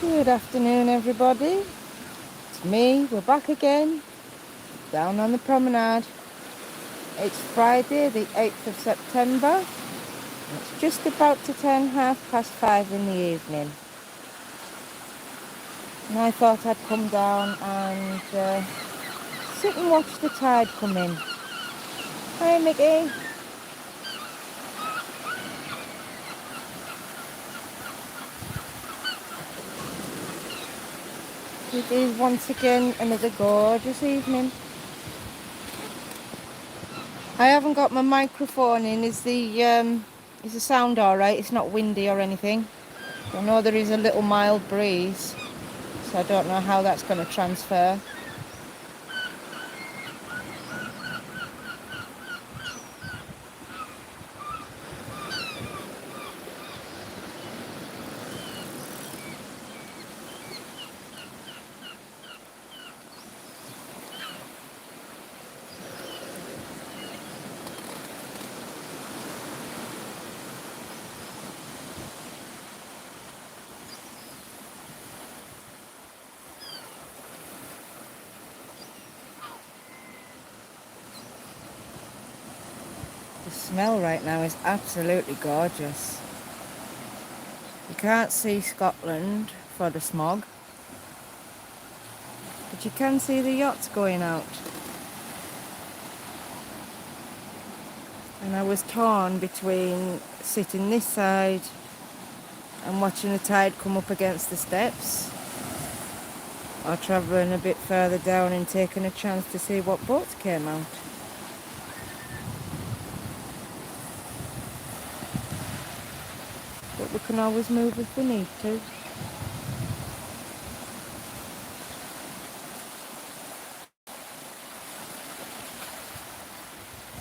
Good afternoon, everybody. It's me. We're back again, down on the promenade. It's Friday, the 8th of September. It's just about to turn 5:30 in the evening. And I thought I'd come down and sit and watch the tide come in. Hi, Mickey. It is once again another gorgeous evening. I haven't got my microphone in. Is the sound all right? It's not windy or anything. I know there is a little mild breeze, so I don't know how that's going to transfer. The smell right now is absolutely gorgeous. You can't see Scotland for the smog, but you can see the yachts going out. And I was torn between sitting this side and watching the tide come up against the steps, or travelling a bit further down and taking a chance to see what boats came out. But we can always move if we need to.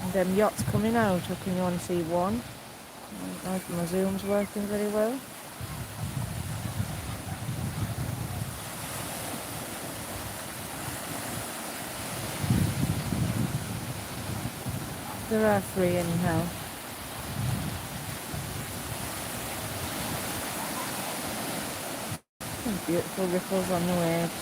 And them yachts coming out, I can only see one. I don't know if my zoom's working very well. There are three anyhow. Some beautiful ripples on the waves.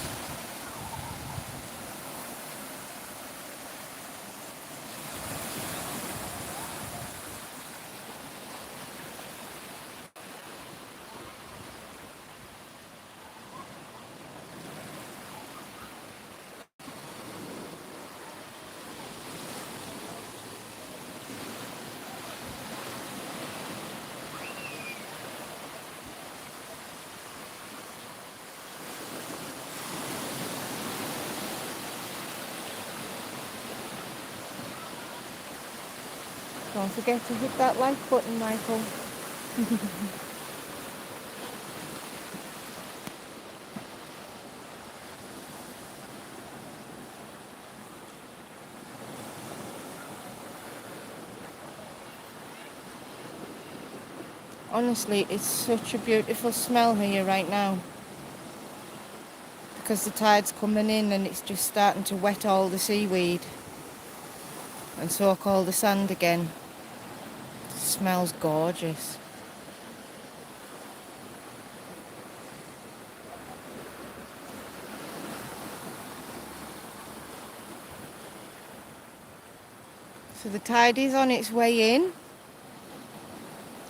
Don't forget to hit that like button, Michael. Honestly, it's such a beautiful smell here right now, because the tide's coming in and it's just starting to wet all the seaweed and soak all the sand again. It smells gorgeous. So the tide is on its way in.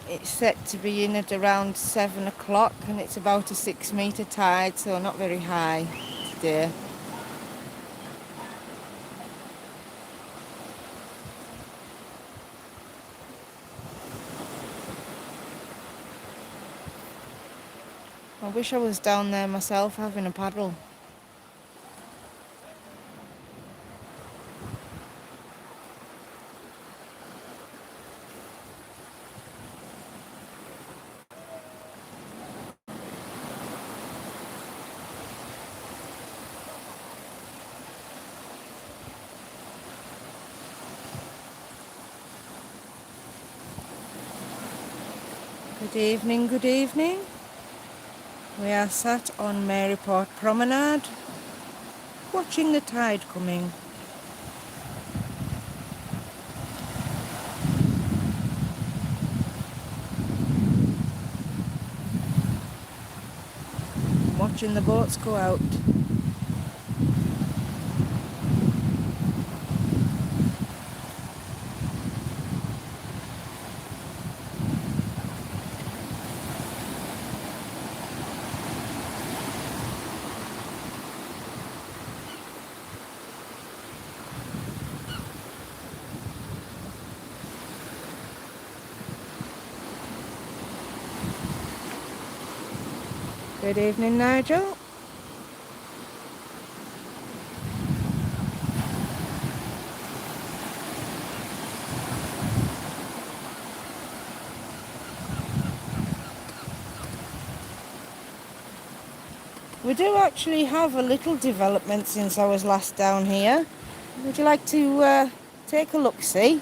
It's set to be in at around 7 o'clock and it's about a 6-metre tide, so not very high today. I wish I was down there myself having a paddle. Good evening, good evening. We are sat on Maryport Promenade, watching the tide coming. watching the boats go out. Good evening, Nigel. We do actually have a little development since I was last down here. Would you like to take a look-see?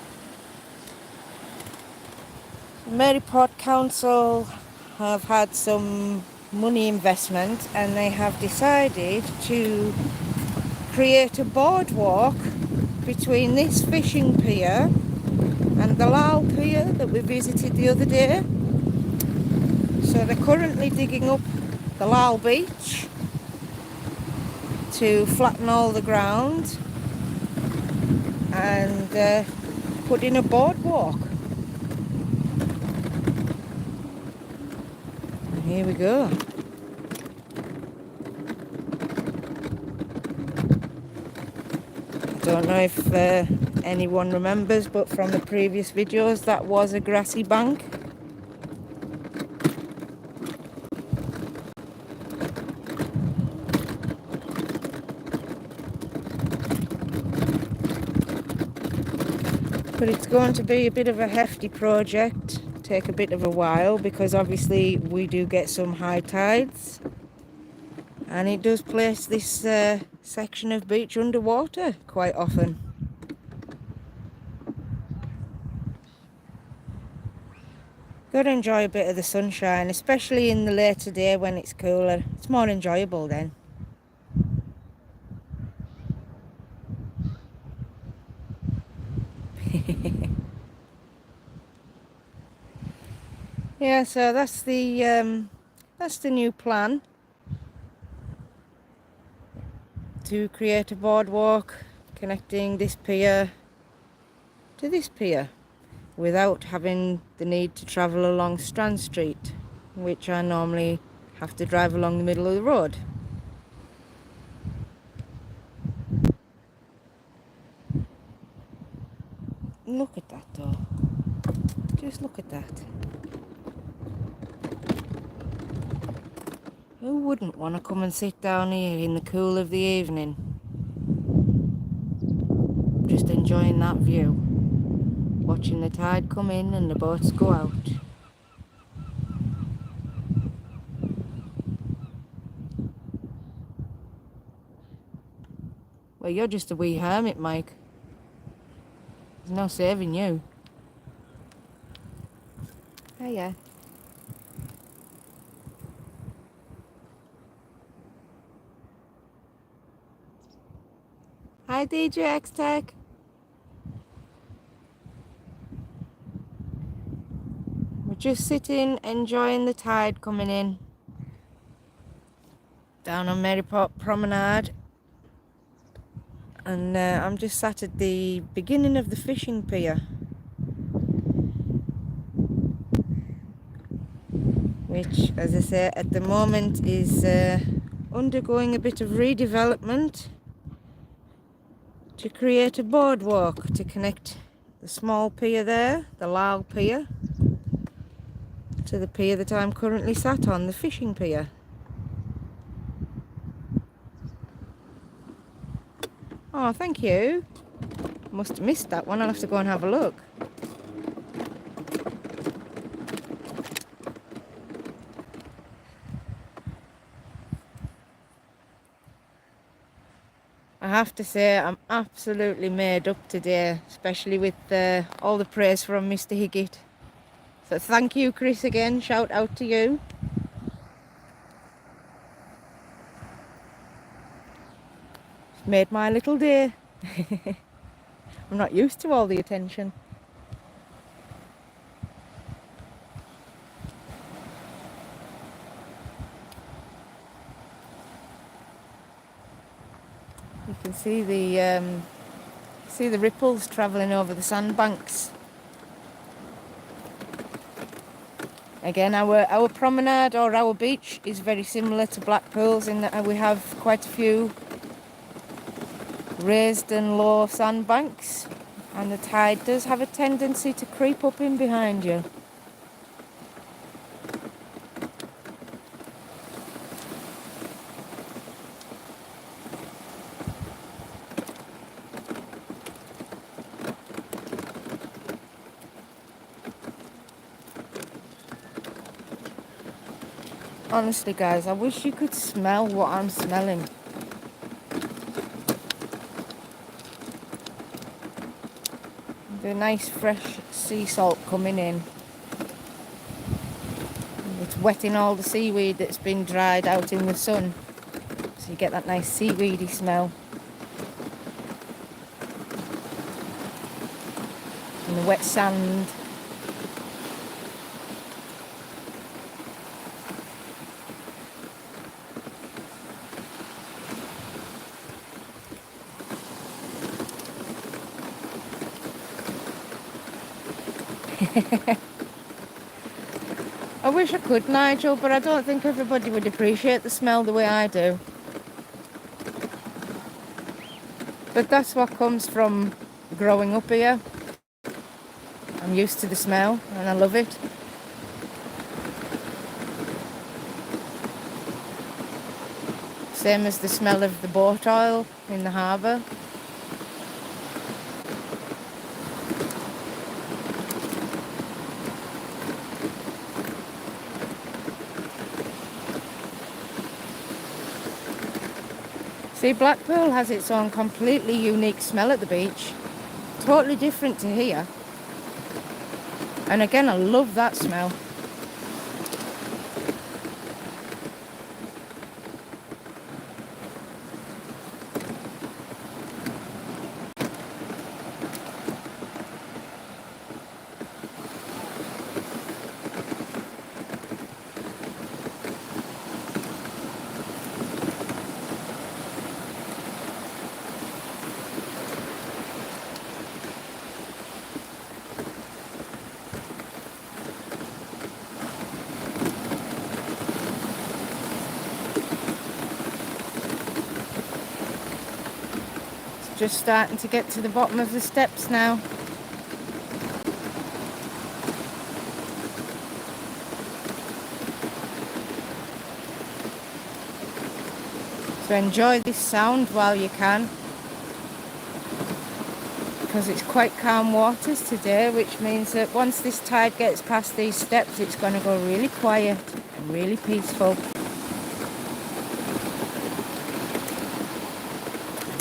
Maryport Council have had some money investment and they have decided to create a boardwalk between this fishing pier and the Lal pier that we visited the other day. So they're currently digging up the Lal beach to flatten all the ground and put in a boardwalk. And here we go. I don't know if anyone remembers, but from the previous videos that was a grassy bank. But it's going to be a bit of a hefty project, take a bit of a while, because obviously we do get some high tides and it does place this section of beach underwater quite often. Got to enjoy a bit of the sunshine, especially in the later day when it's cooler. It's more enjoyable then. Yeah, so that's the new plan, to create a boardwalk connecting this pier to this pier without having the need to travel along Strand Street, which I normally have to drive along the middle of the road. Look at that though. Just look at that. Who wouldn't want to come and sit down here in the cool of the evening? Just enjoying that view. Watching the tide come in and the boats go out. Well, you're just a wee hermit, Mike. There's no saving you. Hiya. Hi, DJ X-Tech. We're just sitting, enjoying the tide coming in. Down on Maryport Promenade. And I'm just sat at the beginning of the fishing pier, which, as I say, at the moment is undergoing a bit of redevelopment to create a boardwalk to connect the small pier there, the Lal pier, to the pier that I'm currently sat on, the fishing pier. Oh, thank you. Must have missed that one. I'll have to go and have a look. I have to say I'm absolutely made up today, especially with all the praise from Mr. Higgett. So thank you, Chris, again. Shout out to you. It's made my little day. I'm not used to all the attention. You can see the ripples travelling over the sandbanks. Again, our promenade or our beach is very similar to Blackpool's in that we have quite a few raised and low sandbanks, and the tide does have a tendency to creep up in behind you. Honestly guys, I wish you could smell what I'm smelling. The nice fresh sea salt coming in. It's wetting all the seaweed that's been dried out in the sun. So you get that nice seaweedy smell. And the wet sand. I wish I could, Nigel, but I don't think everybody would appreciate the smell the way I do. But that's what comes from growing up here. I'm used to the smell and I love it. Same as the smell of the boat oil in the harbour. See, Blackpool has its own completely unique smell at the beach. Totally different to here. And again, I love that smell. Just starting to get to the bottom of the steps now. So enjoy this sound while you can, because it's quite calm waters today, which means that once this tide gets past these steps, it's going to go really quiet and really peaceful.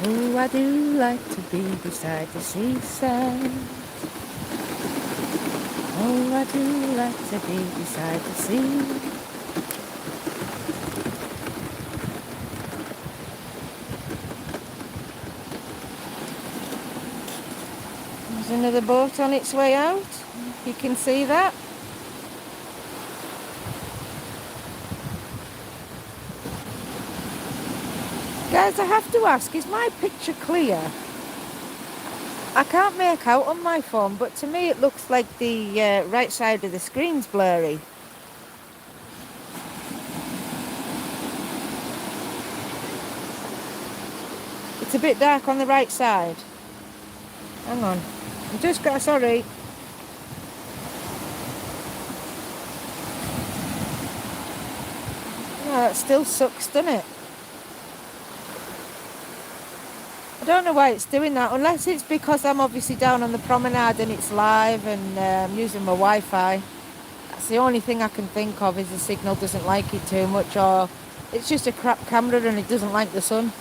Oh, I do like to be beside the seaside. Oh, I do like to be beside the sea. There's another boat on its way out. You can see that. Guys, I have to ask, is my picture clear? I can't make out on my phone, but to me it looks like the right side of the screen's blurry. It's a bit dark on the right side. Hang on. I'm just got, sorry. No, that still sucks, doesn't it? I don't know why it's doing that, unless it's because I'm obviously down on the promenade and it's live and I'm using my Wi-Fi. That's the only thing I can think of, is the signal doesn't like it too much, or it's just a crap camera and it doesn't like the sun.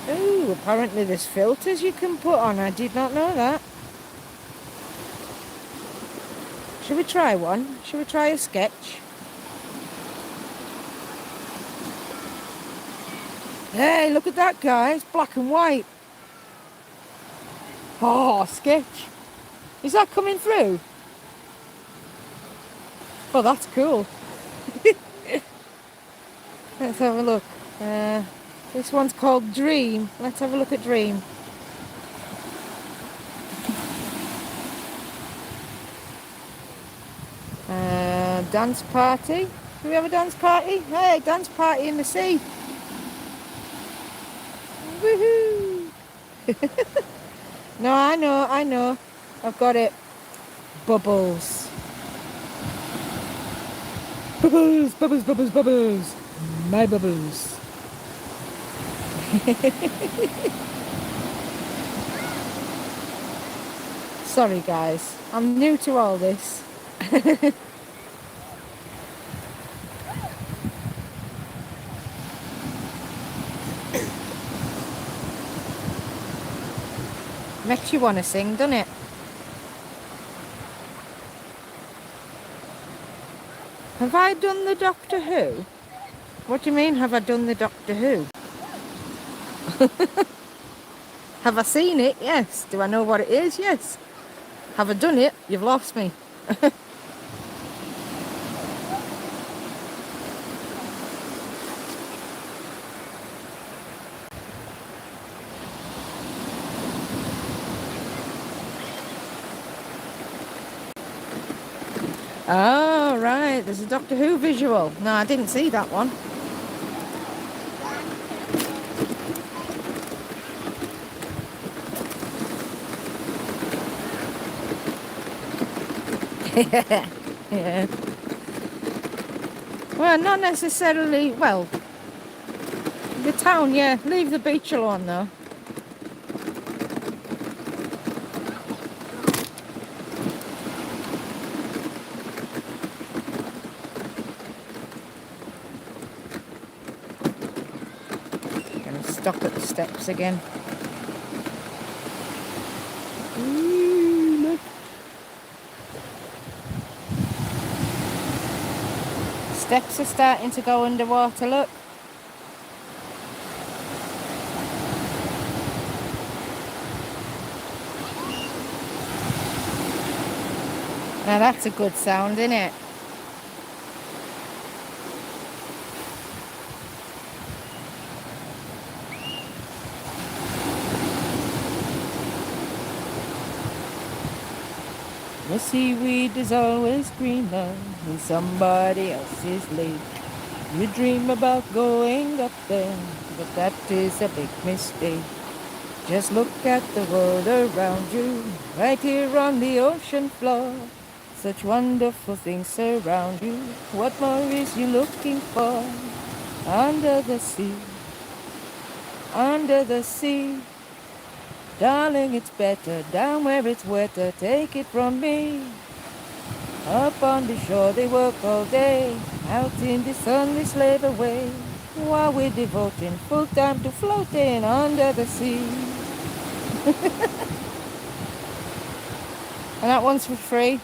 Ooh, apparently there's filters you can put on. I did not know that. Should we try one? Should we try a sketch? Hey, look at that, guys. Black and white. Oh, sketch. Is that coming through? Oh, that's cool. Let's have a look. This one's called Dream. Let's have a look at Dream. Dance party. Do we have a dance party? Hey, dance party in the sea. Woohoo! No, I know. I've got it. Bubbles. Bubbles, bubbles, bubbles, bubbles. My bubbles. Sorry guys, I'm new to all this. Makes you want to sing, doesn't it? Have I done the Doctor Who? What do you mean, have I done the Doctor Who? Have I seen it? Yes. Do I know what it is? Yes. Have I done it? You've lost me. Oh, right. There's a Doctor Who visual. No, I didn't see that one. Yeah. Well, not necessarily. Well, the town, yeah. Leave the beach alone, though. Gonna stop at the steps again. Ooh, look. Steps are starting to go underwater, look. Now that's a good sound, isn't it? The seaweed is always greener in somebody else's lake. You dream about going up there, but that is a big mistake. Just look at the world around you, right here on the ocean floor. Such wonderful things surround you. What more is you looking for? Under the sea, under the sea. Darling, it's better down where it's wetter. Take it from me. Up on the shore they work all day. Out in the sun they slave away, while we're devoting full time to floating under the sea. And that one's for free.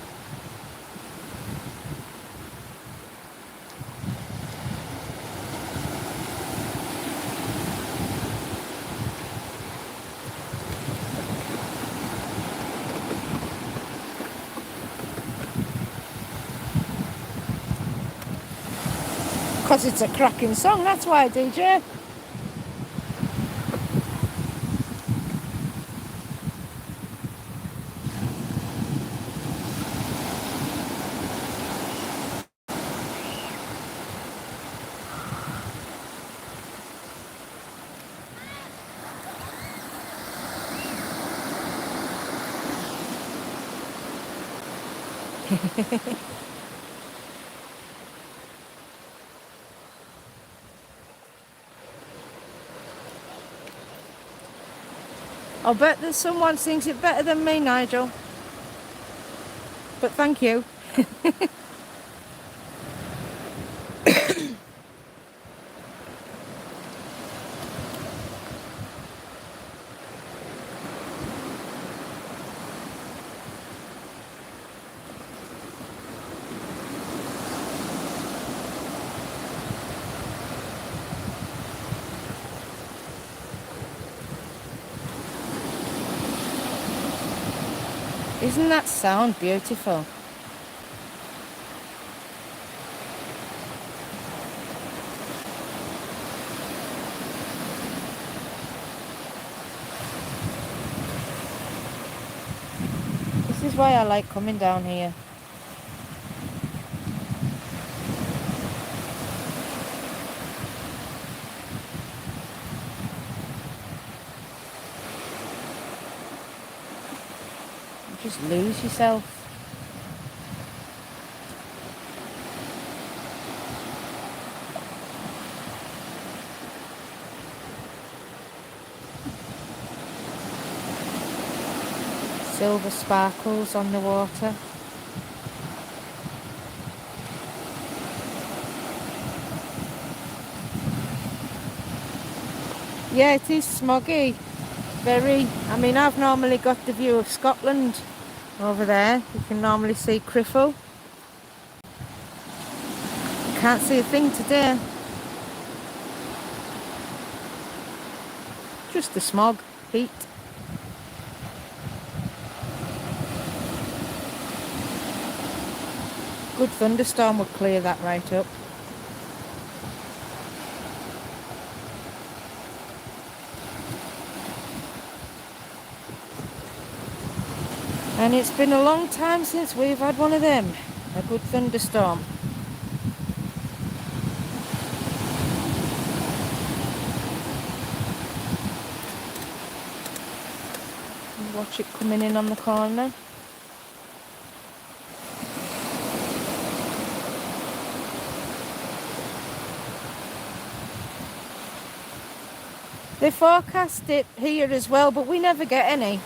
Because it's a cracking song, that's why, DJ. I'll bet that someone sings it better than me, Nigel. But thank you. Isn't that sound beautiful? This is why I like coming down here. You just lose yourself. Silver sparkles on the water. Yeah, it is smoggy. Very. I mean, I've normally got the view of Scotland over there. You can normally see Criffel. Can't see a thing today. Just the smog, heat. Good thunderstorm would clear that right up. And it's been a long time since we've had one of them. A good thunderstorm. Watch it coming in on the corner. They forecast it here as well, but we never get any.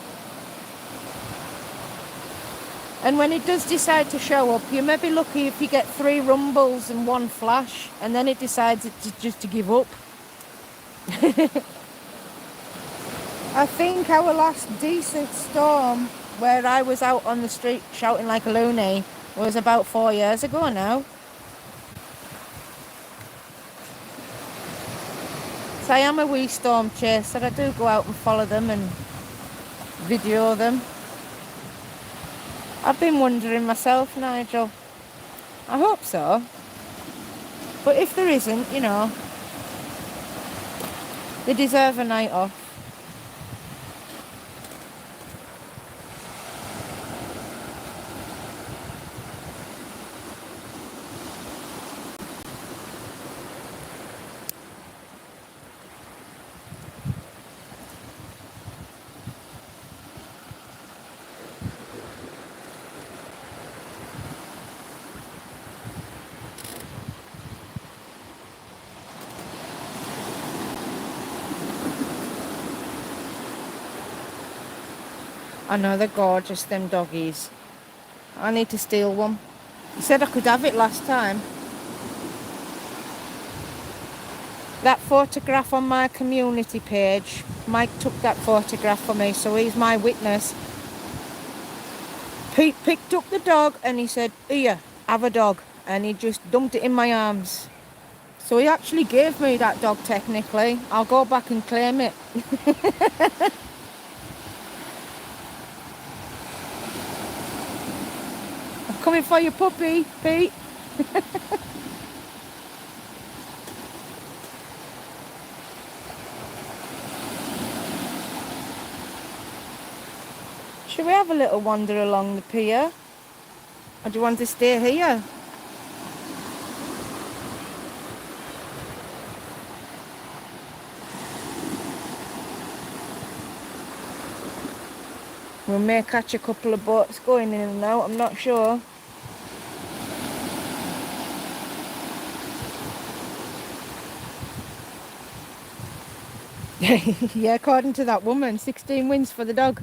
And when it does decide to show up, you may be lucky if you get 3 rumbles and 1 flash, and then it decides just to give up. I think our last decent storm, where I was out on the street shouting like a loony, was about 4 years ago now. So I am a wee storm chaser. I do go out and follow them and video them. I've been wondering myself, Nigel. I hope so. But if there isn't, you know, they deserve a night off. I know, they're gorgeous, them doggies. I need to steal one. You said I could have it last time. That photograph on my community page, Mike took that photograph for me, so he's my witness. Pete picked up the dog and he said, "Here, have a dog." And he just dumped it in my arms. So he actually gave me that dog technically. I'll go back and claim it. I'm coming for your puppy, Pete. Should we have a little wander along the pier? Or do you want to stay here? We may catch a couple of boats going in and out, I'm not sure. Yeah, according to that woman, 16 wins for the dog.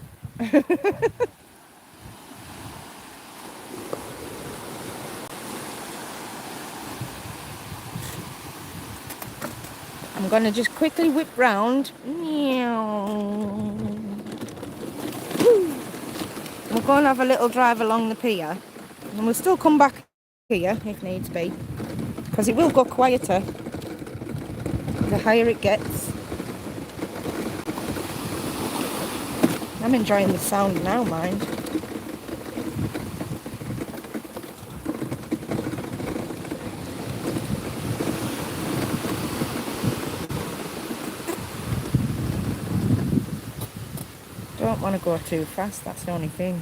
I'm going to just quickly whip round. We'll go and have a little drive along the pier. And we'll still come back here if needs be. Because it will go quieter the higher it gets. I'm enjoying the sound now, mind. Don't want to go too fast, that's the only thing.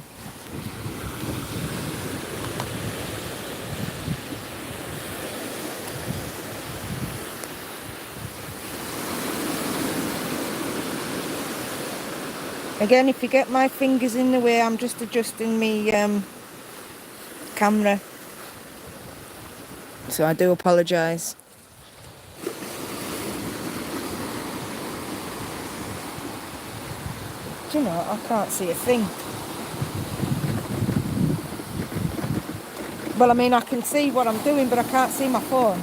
Again, if you get my fingers in the way, I'm just adjusting my camera. So I do apologise. Do you know, I can't see a thing. Well, I mean, I can see what I'm doing, but I can't see my phone.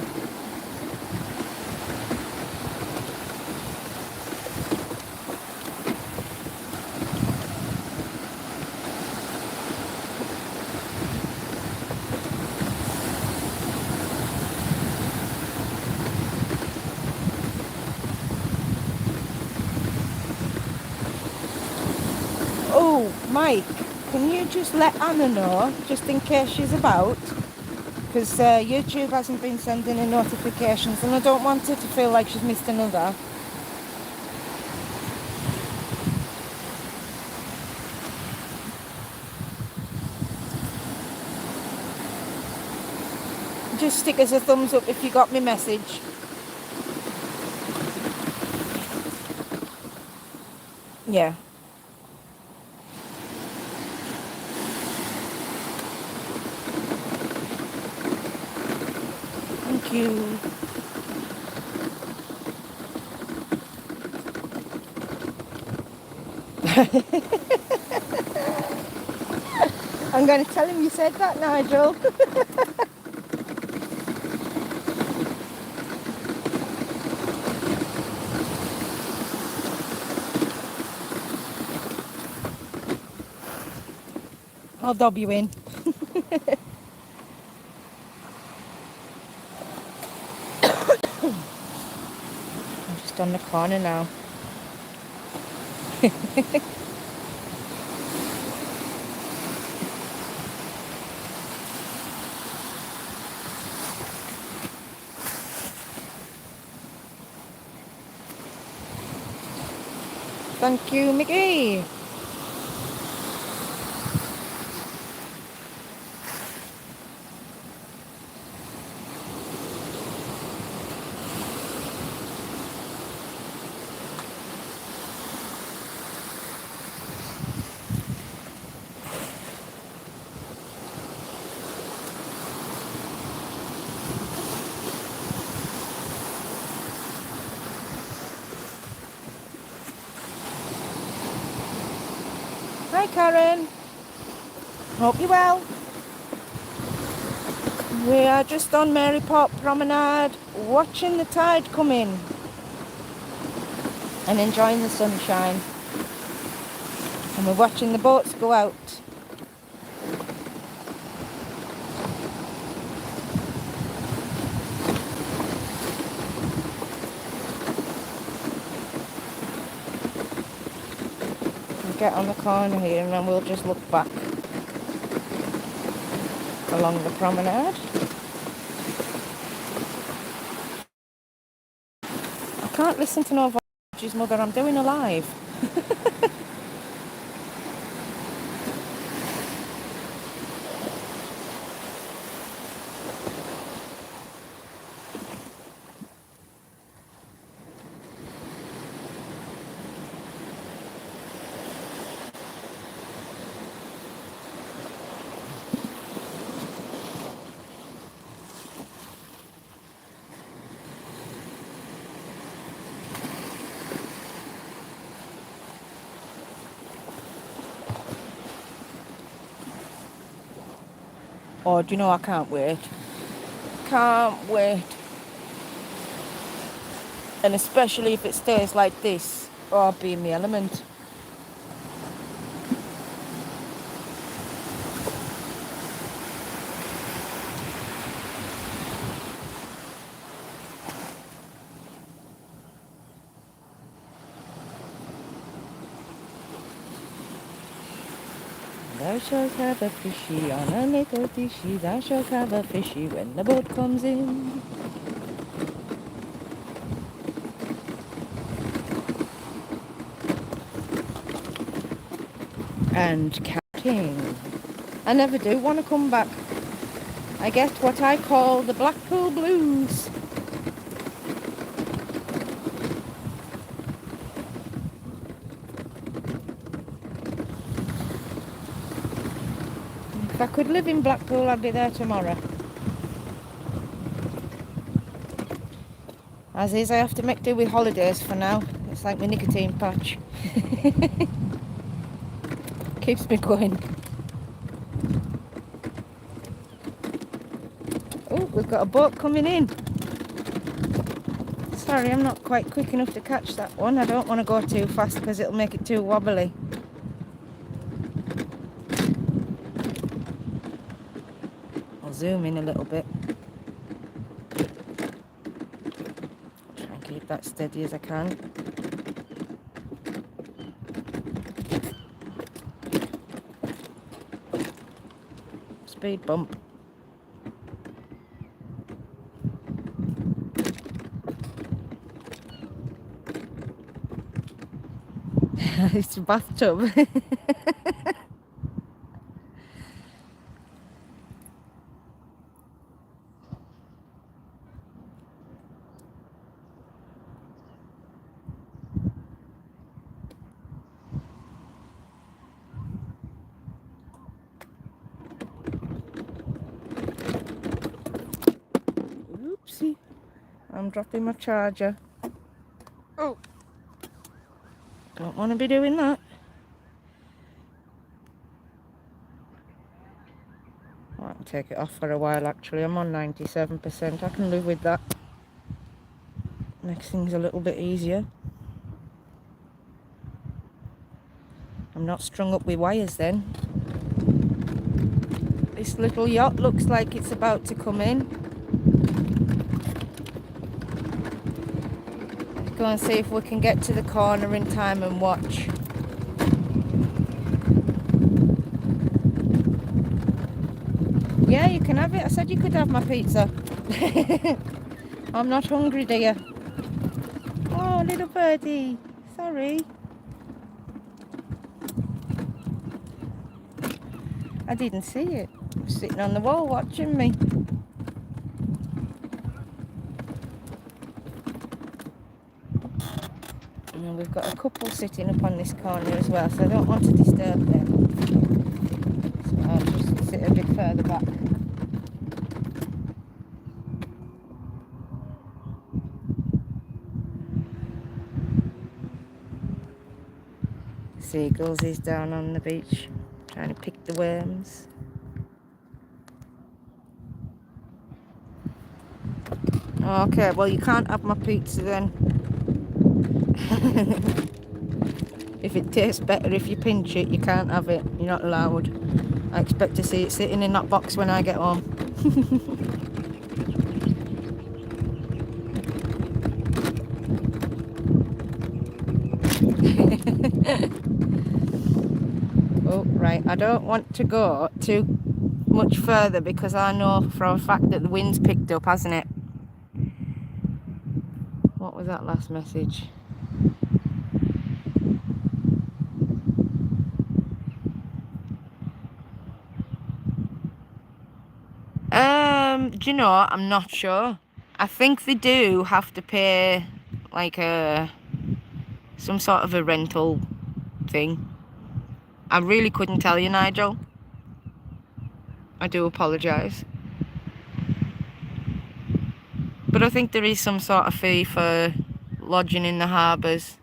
Oh, Mike, can you just let Anna know, just in case she's about? Because YouTube hasn't been sending her notifications, and I don't want her to feel like she's missed another. Just stick us a thumbs up if you got my message. Yeah. Thank you. I'm going to tell him you said that, Nigel. I'll dob you in. I'm just on the corner now. Thank you, Mickey. Hi, Karen. Hope you're well. We are just on Maryport Promenade, watching the tide come in and enjoying the sunshine. And we're watching the boats go out. Get on the corner here and then we'll just look back along the promenade. I can't listen to no voices, Mother, I'm doing a live. Oh, do you know, I can't wait. Can't wait. And especially if it stays like this. Oh, I'll be in my element. Thou shalt have a fishy on a little fishy. Thou shalt have a fishy when the boat comes in. and counting. I never do want to come back. I get what I call the Blackpool blues. If I could live in Blackpool, I'd be there tomorrow. As is, I have to make do with holidays for now. It's like my nicotine patch. Keeps me going. Oh, we've got a boat coming in. Sorry, I'm not quite quick enough to catch that one. I don't want to go too fast because it'll make it too wobbly. I'll zoom in a little bit. Try and keep that steady as I can. Speed bump. It's a bathtub. Oopsie. I'm dropping my charger. Oh. Don't want to be doing that. I can take it off for a while actually. I'm on 97%. I can live with that. Makes things a little bit easier. I'm not strung up with wires then. This little yacht looks like it's about to come in. Let's go and see if we can get to the corner in time and watch. Yeah, you can have it. I said you could have my pizza. I'm not hungry, dear. Oh, little birdie. Sorry. I didn't see it. It was sitting on the wall watching me. And we've got a couple sitting up on this corner as well, so I don't want to disturb them. So I'll just sit a bit further back. Seagulls is down on the beach trying to pick the worms. Okay, well you can't have my pizza then. If it tastes better if you pinch it, you can't have it. You're not allowed. I expect to see it sitting in that box when I get home. Oh, right. I don't want to go too much further because I know for a fact that the wind's picked up, hasn't it? What was that last message? Do you know, I'm not sure. I think they do have to pay like some sort of a rental thing. I really couldn't tell you, Nigel. I do apologise. But I think there is some sort of fee for lodging in the harbours.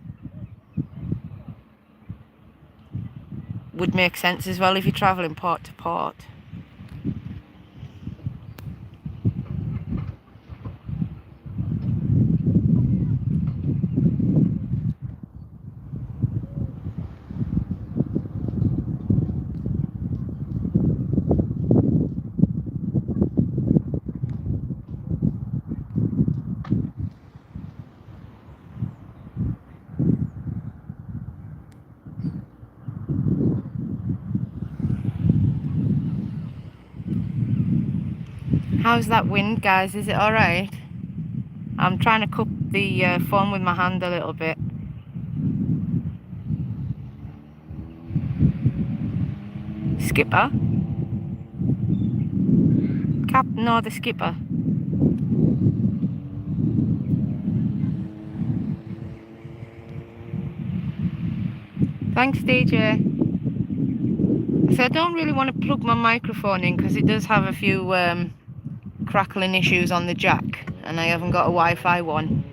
Would make sense as well if you're travelling port to port. How's that wind, guys? Is it alright? I'm trying to cup the phone with my hand a little bit. Skipper? Captain or the skipper? Thanks, DJ. So I don't really want to plug my microphone in because it does have a few crackling issues on the jack, and I haven't got a Wi-Fi one.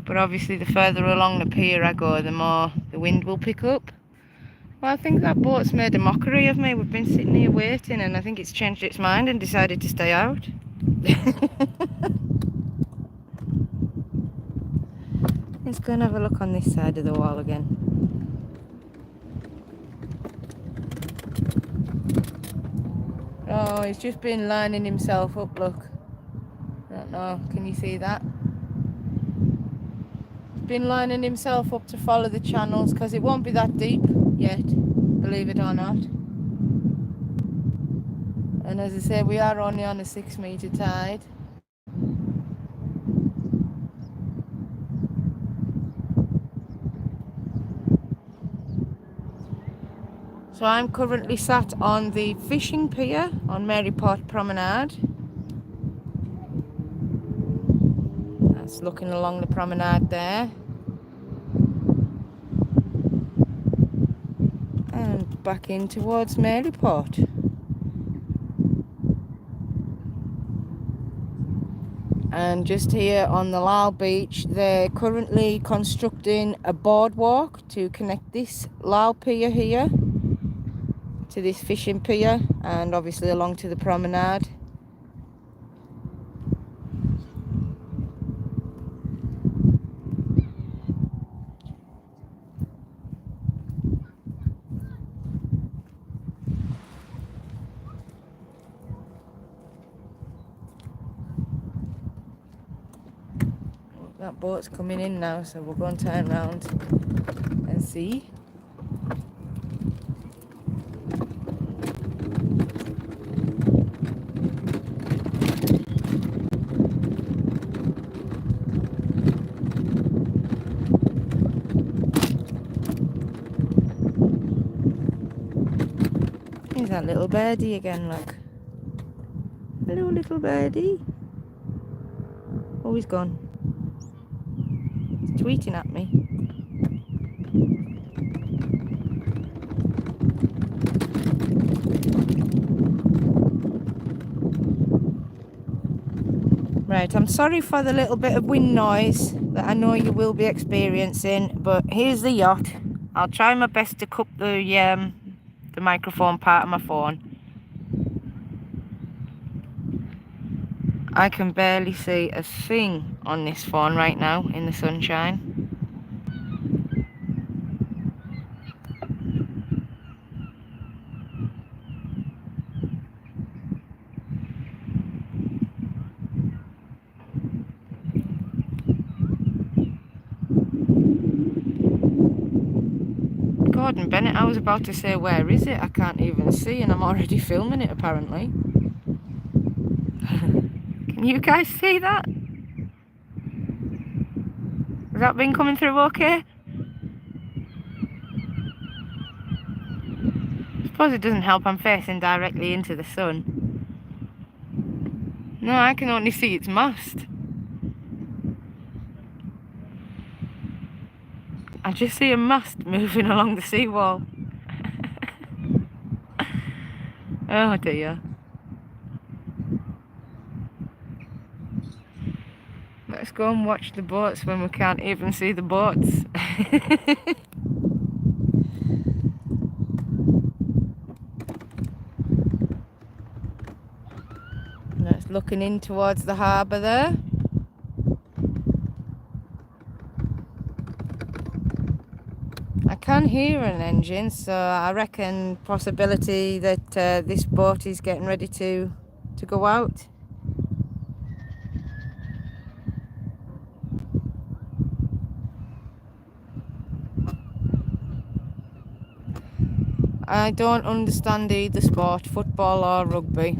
But obviously the further along the pier I go, the more the wind will pick up. Well, I think that boat's made a mockery of me. We've been sitting here waiting, and I think it's changed its mind and decided to stay out. Let's go and have a look on this side of the wall again. Oh, he's just been lining himself up, look. I don't know, can you see that? He's been lining himself up to follow the channels because it won't be that deep yet, believe it or not. And as I say, we are only on a 6-metre tide. So I'm currently sat on the fishing pier on Maryport Promenade. That's looking along the promenade there. And back in towards Maryport. And just here on the Lyle Beach, they're currently constructing a boardwalk to connect this Lyle pier here to this fishing pier, and obviously along to the promenade. That boat's coming in now, so we'll go and turn around and see. Here's that little birdie again, look. Hello, little birdie. Oh, he's gone. He's tweeting at me. Right, I'm sorry for the little bit of wind noise that I know you will be experiencing, but here's the yacht. I'll try my best to cup the microphone part of my phone. I can barely see a thing on this phone right now in the sunshine. Gordon Bennett, I was about to say, where is it? I can't even see, and I'm already filming it apparently. Can you guys see that? Has that been coming through okay? I suppose it doesn't help I'm facing directly into the sun. No, I can only see its mast. I just see a mast moving along the seawall. Oh dear. Let's go and watch the boats when we can't even see the boats. That's looking in towards the harbour there. I can hear an engine, so I reckon possibility that this boat is getting ready to go out. I don't understand either sport, football or rugby.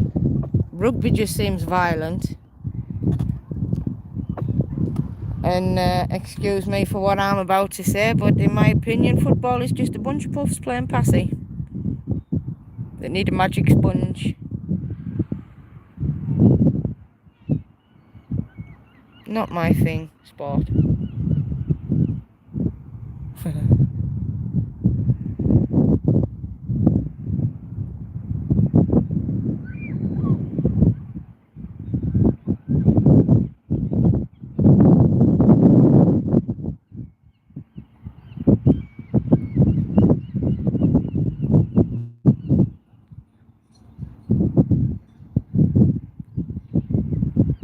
Rugby just seems violent. And excuse me for what I'm about to say, but in my opinion, football is just a bunch of puffs playing passy that need a magic sponge. Not my thing, sport.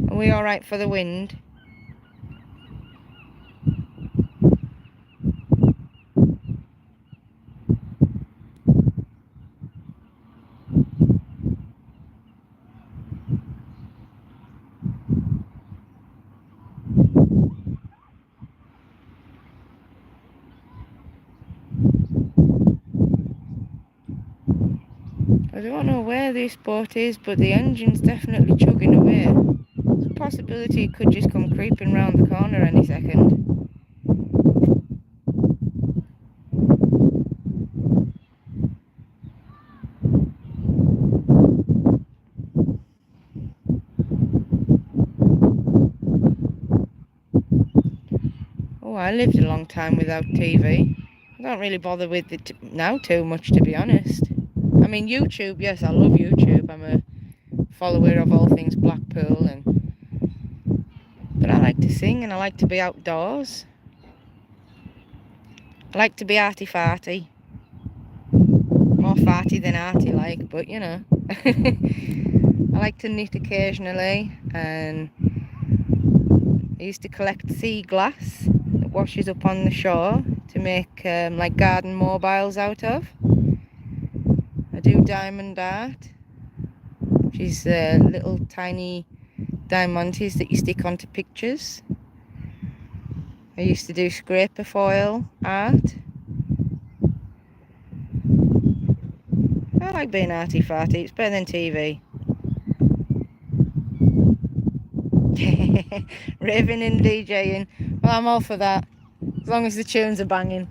Are we alright for the wind? I don't know where this boat is, but the engine's definitely chugging away. There's a possibility it could just come creeping round the corner any second. Oh, I lived a long time without TV. I don't really bother with it now too much, to be honest. I mean, YouTube, yes, I love YouTube. I'm a follower of all things Blackpool, but I like to sing and I like to be outdoors. I like to be arty-farty. More farty than arty like, but you know. I like to knit occasionally, and I used to collect sea glass that washes up on the shore to make like garden mobiles out of. I do diamond art, which is little tiny diamantes that you stick onto pictures. I used to do scraper foil art. I like being arty-farty, it's better than TV. Raving and DJing, well, I'm all for that, as long as the tunes are banging.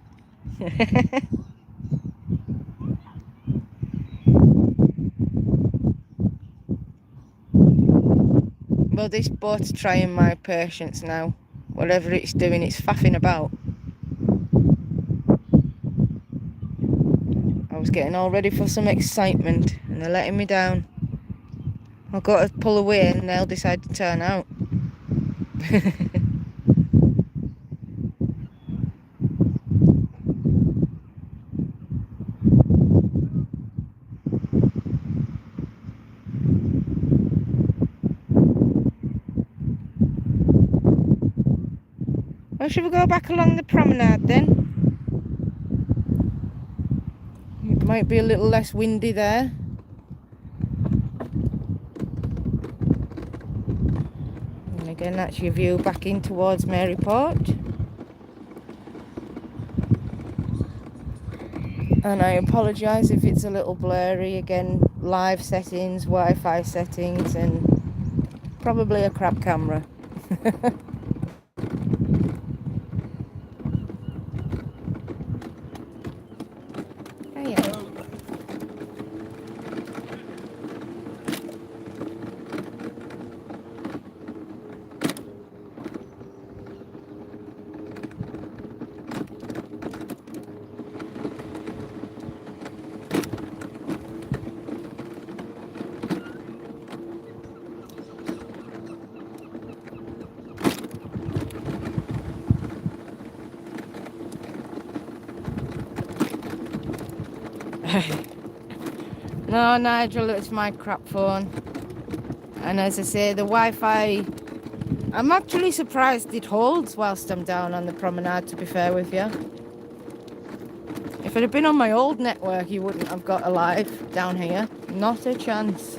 Well, this boat's trying my patience now. Whatever it's doing, it's faffing about. I was getting all ready for some excitement, and they're letting me down. I've got to pull away and they'll decide to turn out. Well, should we go back along the promenade then? It might be a little less windy there. And again, that's your view back in towards Maryport. And I apologise if it's a little blurry. Again, live settings, Wi-Fi settings, and probably a crap camera. Oh yeah. No, Nigel, it's my crap phone. And as I say, the Wi-Fi, I'm actually surprised it holds whilst I'm down on the promenade, to be fair with you. If it had been on my old network, you wouldn't have got a live down here. Not a chance.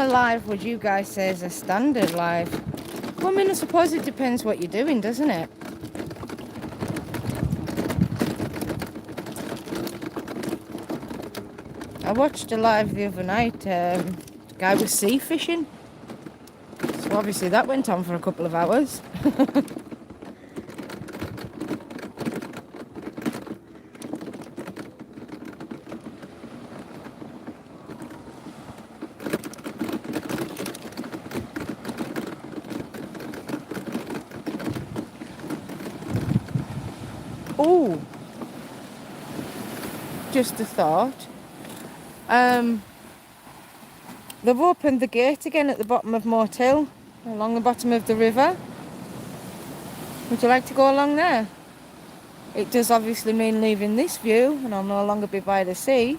a live would you guys say is a standard live? Well, I mean, I suppose it depends what you're doing, doesn't it? I watched a live the other night. The guy was sea fishing. So obviously that went on for a couple of hours. Oh, just a thought. They've opened the gate again at the bottom of Motel, along the bottom of the river. Would you like to go along there? It does obviously mean leaving this view, and I'll no longer be by the sea.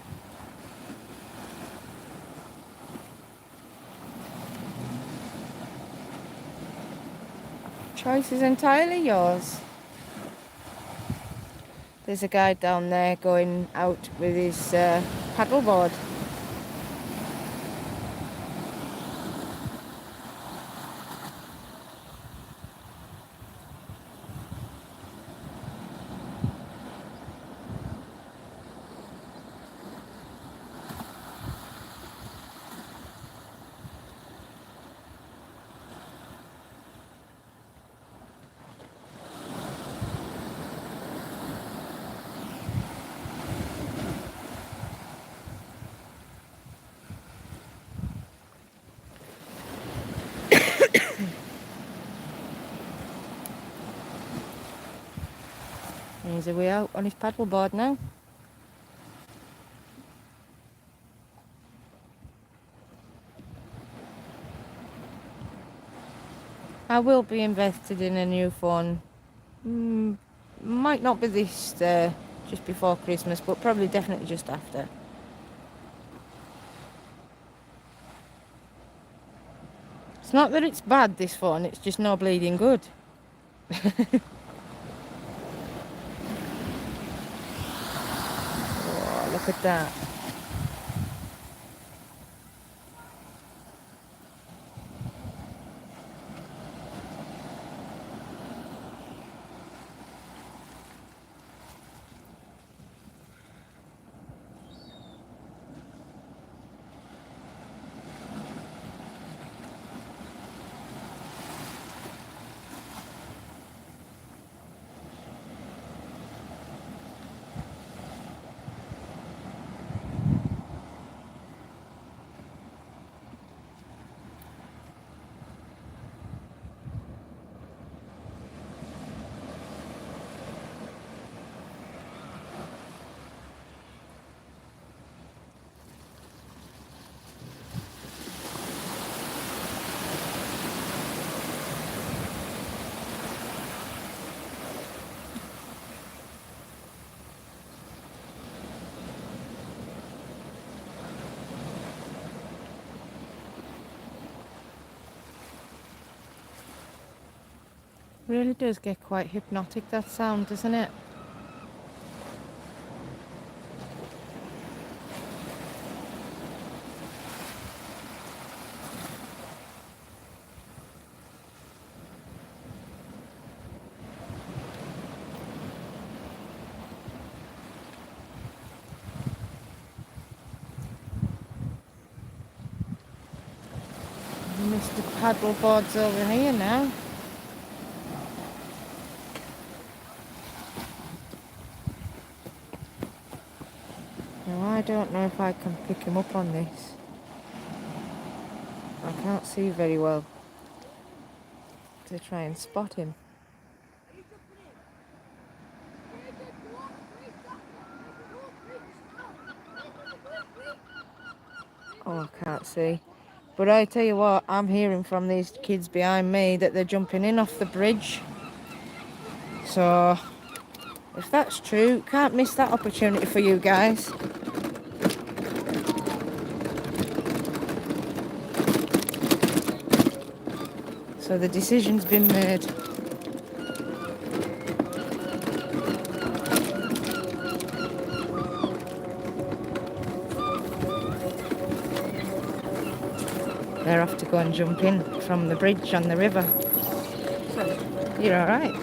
Choice is entirely yours. There's a guy down there going out with his paddleboard. He's away out on his paddleboard now. I will be invested in a new phone. Might not be this just before Christmas, but probably definitely just after. It's not that it's bad, this phone, it's just no bleeding good. Oh, look at that. Really does get quite hypnotic, that sound, doesn't it? Mr. Paddleboard's over here now. Now I don't know if I can pick him up on this. I can't see very well to try and spot him. Oh, I can't see. But I tell you what, I'm hearing from these kids behind me that they're jumping in off the bridge. So, if that's true, can't miss that opportunity for you guys. So the decision's been made. go and jump in from the bridge on the river. You're all right.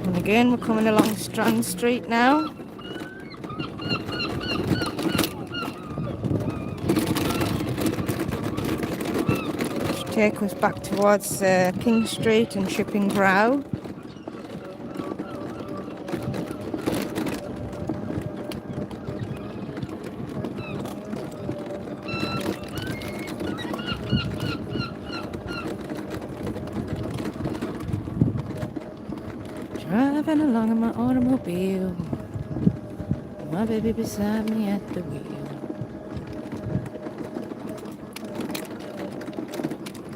And again, we're coming along Strand Street now. Which take us back towards King Street and Shipping Brow. Driving along in my automobile, my baby beside me at the wheel.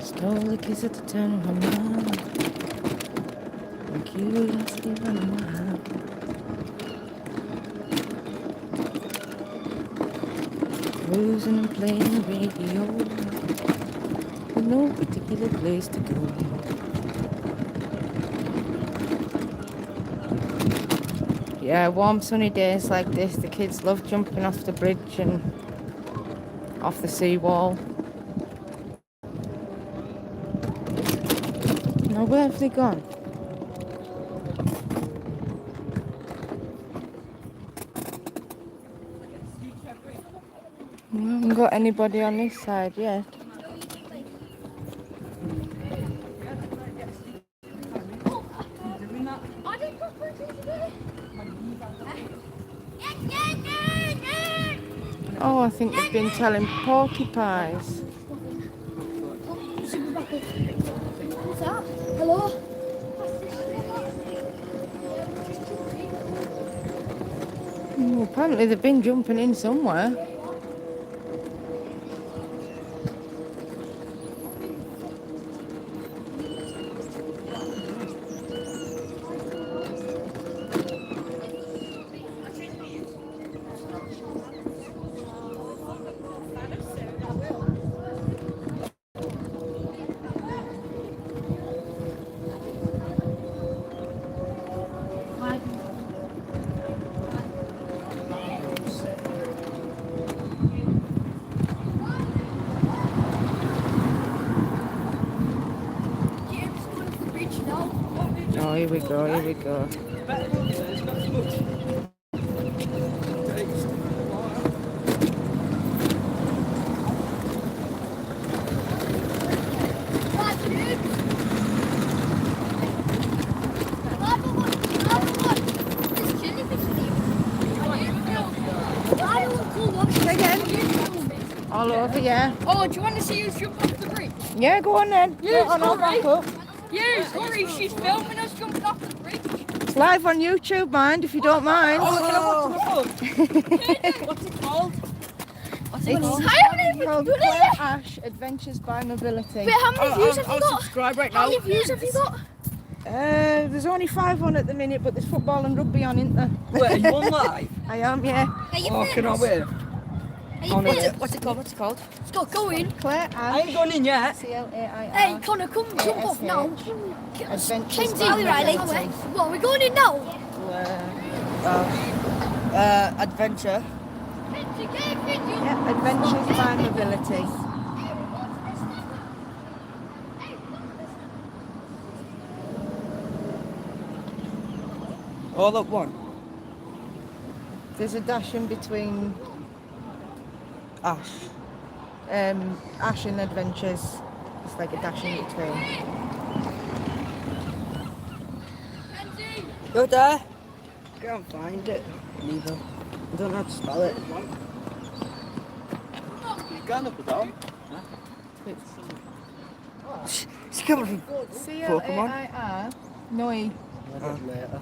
Stole a kiss at the turn of her mouth, and curiosity running wild. Cruising and playing the radio, with no particular place to go. Yeah, warm sunny days like this, the kids love jumping off the bridge and off the seawall. Now where have they gone? We haven't got anybody on this side yet. Oh, I think they've been telling porcupines. What's that? Hello? Oh, apparently they've been jumping in somewhere. Oh, here we go, here we go. All over, yeah. Oh, do you want to see us jump off the bridge? Yeah, go on then. Yes, Go on, I'll back up. Yes, hurry, she's filming us jumping off the bridge. It's live on YouTube, mind, if you don't mind. Oh, what's it called? What's it called? I haven't even done it yet. Clair Ash Adventures by Mobility. Wait, how many views have you got? Subscribe right How now. many views have you got? There's only 5 on at the minute, but there's football and rugby on, isn't there? Wait, are you on live? I am, yeah. Oh, can I win? What's it called? What's it called? Scott, go in. Clair I Ash. ain't going in yet. CLAIR. Hey, Connor, come jump off now. Adventures Kenzie, by Riley. Mobility. What, are we going in now? Adventure. Yeah, Adventures by Mobility. All at one. There's a dash in between Ash. Ash and Adventures. It's like a dash in between. You're there? Can't find it. Neither. I don't know how to spell it. You can't up it down. It's coming from CLAIR. Noi. later.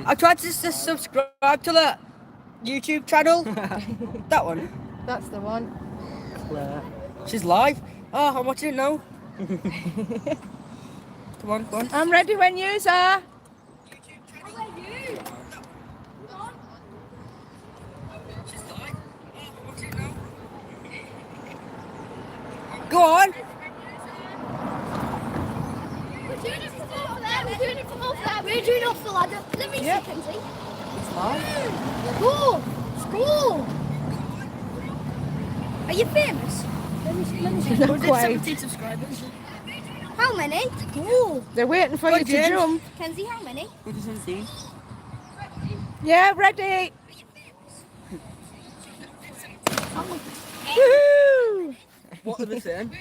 I tried to subscribe to the YouTube channel. That one. That's the one. Claire. She's live. Oh, I'm watching it now. Come on, come on. I'm ready when yous are. Go on. We're doing it from over there. We're doing it from over there. We're doing it off the ladder. Let me Yep. see, Kenzie. It's fine. Cool. School. Are you famous? Let me see. Not Was it quite. 17 subscribers? How many? Cool. They're waiting for Go you on, to James. jump. Kenzie, how many? Go to 17. Yeah, ready. Oh. Woohoo! What are they saying?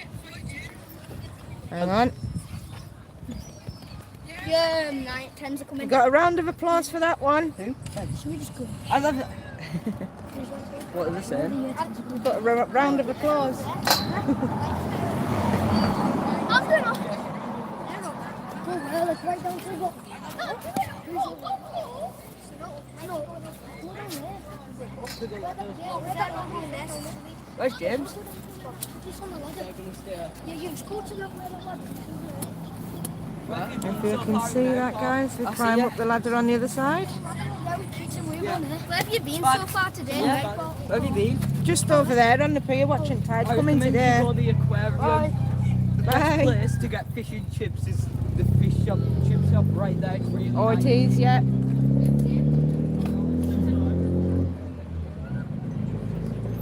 Hang on. Yeah, 9, 10s are We coming. got a round of applause for that one. Who? Should we just go? I love it. What are they saying? We've got a round of applause. I'm going off. Go well, like right down to the bottom. Where's James? Yeah, you just go to the If you can see that, guys, we I'll see climb ya. up the ladder on the other side. Where have you been so far today? Yeah. Where have you been? Just over there on the pier watching tide I come in recommend you today. go to the aquarium. Bye. The best Bye. place to get fish and chips is the fish shop, chip shop right there. It's really Oh, it nice. is, yeah.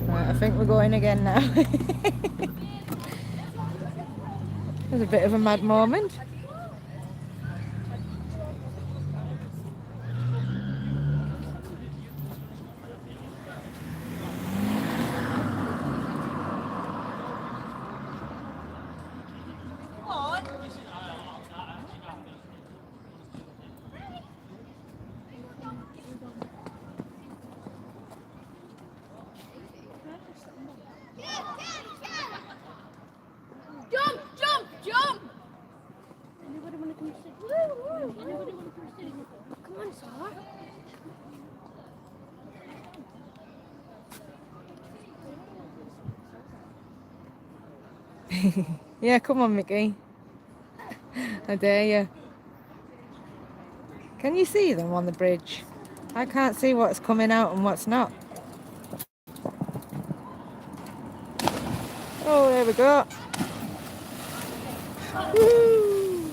Right, I think we're going again now. There's a bit of a mad moment. Jump, jump, jump! Anybody want to come sit? Anybody want to come sit? Come on, Sarah. Yeah, come on, Mickey. I dare you. Can you see them on the bridge? I can't see what's coming out and what's not. Oh, there we go. Woo!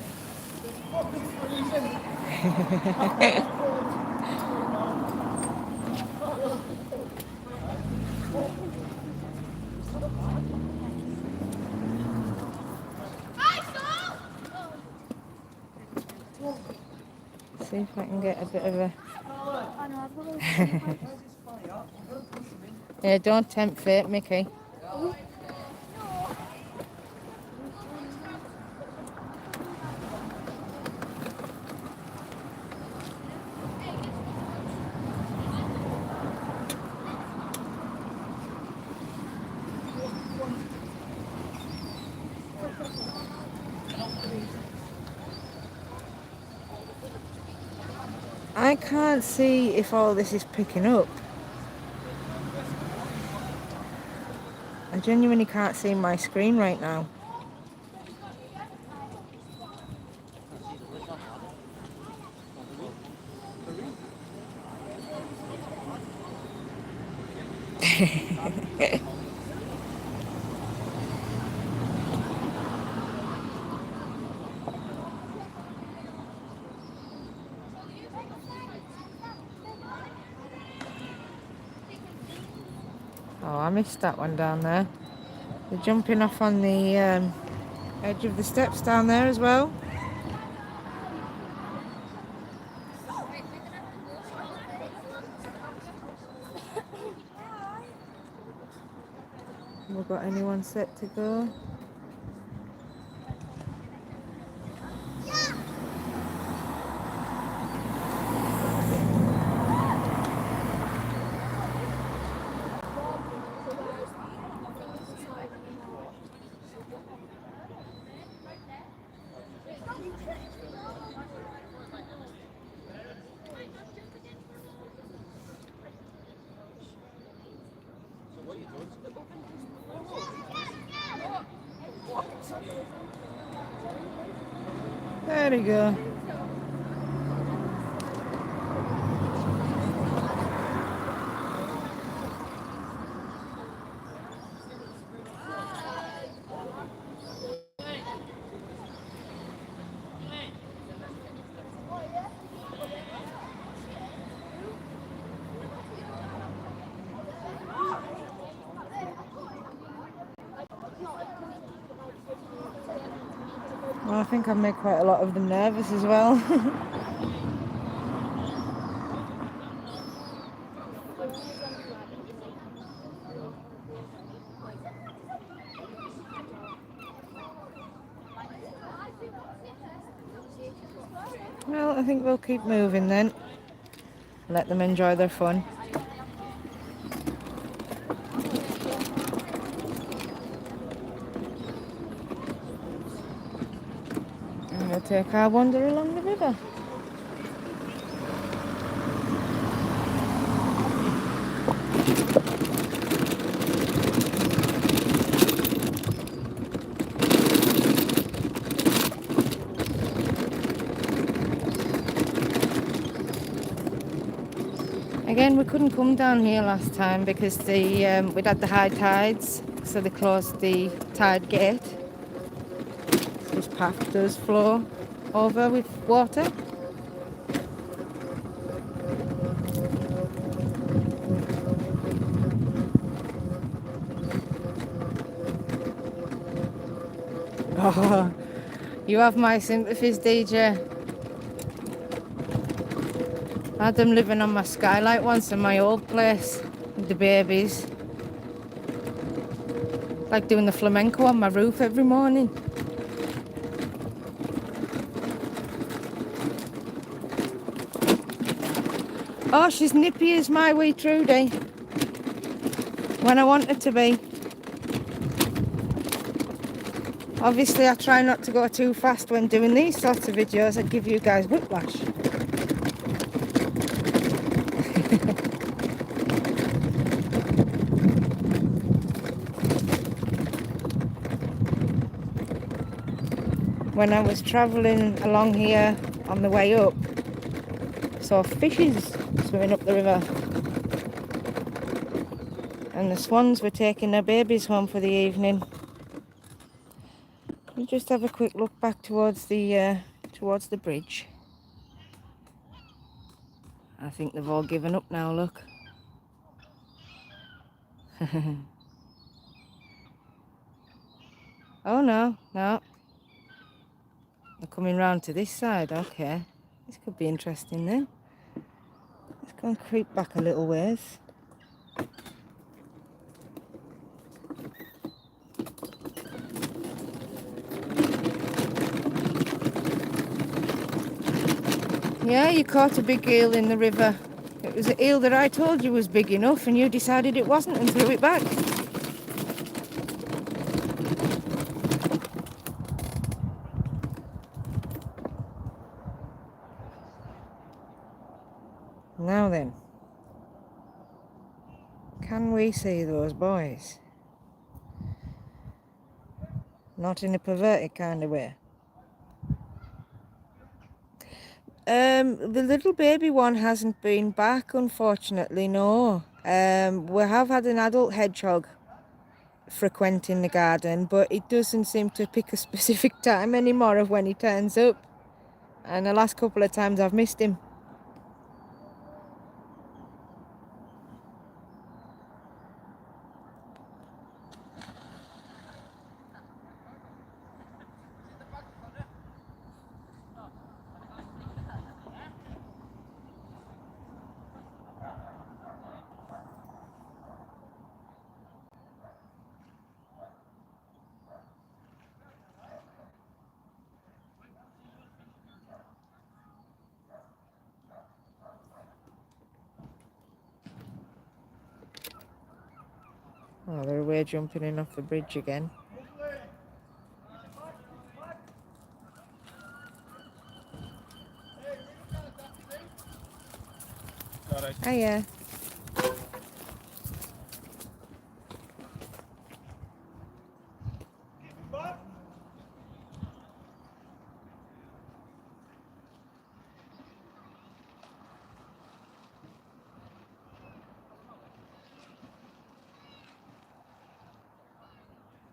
See if I can get a bit of a... Yeah, don't tempt fate, Mickey. I can't see if all this is picking up. I genuinely can't see my screen right now. Oh, I missed that one down there. They're jumping off on the edge of the steps down there as well. Have we got anyone set to go? There we go. Well, I think I've made quite a lot of them nervous as well. Well, I think we'll keep moving then. Let them enjoy their fun. And we'll take our wander along the river. Again, we couldn't come down here last time because we'd had the high tides, so they closed the tide gate. This path does flow over with water. Oh, you have my sympathies, DJ. I had them living on my skylight once in my old place with the babies. Like doing the flamenco on my roof every morning. Oh, she's nippy as my wee Trudy. When I want her to be. Obviously, I try not to go too fast when doing these sorts of videos. I'd give you guys whiplash. When I was travelling along here on the way up, saw fishes swimming up the river. And the swans were taking their babies home for the evening. We'll just have a quick look back towards the bridge. I think they've all given up now, look. Oh no, no. They're coming round to this side, okay. This could be interesting then. Let's go and creep back a little ways. Yeah, you caught a big eel in the river. It was an eel that I told you was big enough and you decided it wasn't and threw it back. Now then, can we see those boys? Not in a perverted kind of way. The little baby one hasn't been back, unfortunately, no. We have had an adult hedgehog frequenting the garden, but it doesn't seem to pick a specific time anymore of when he turns up. And the last couple of times I've missed him. Oh, they're away jumping in off the bridge again. Hiya.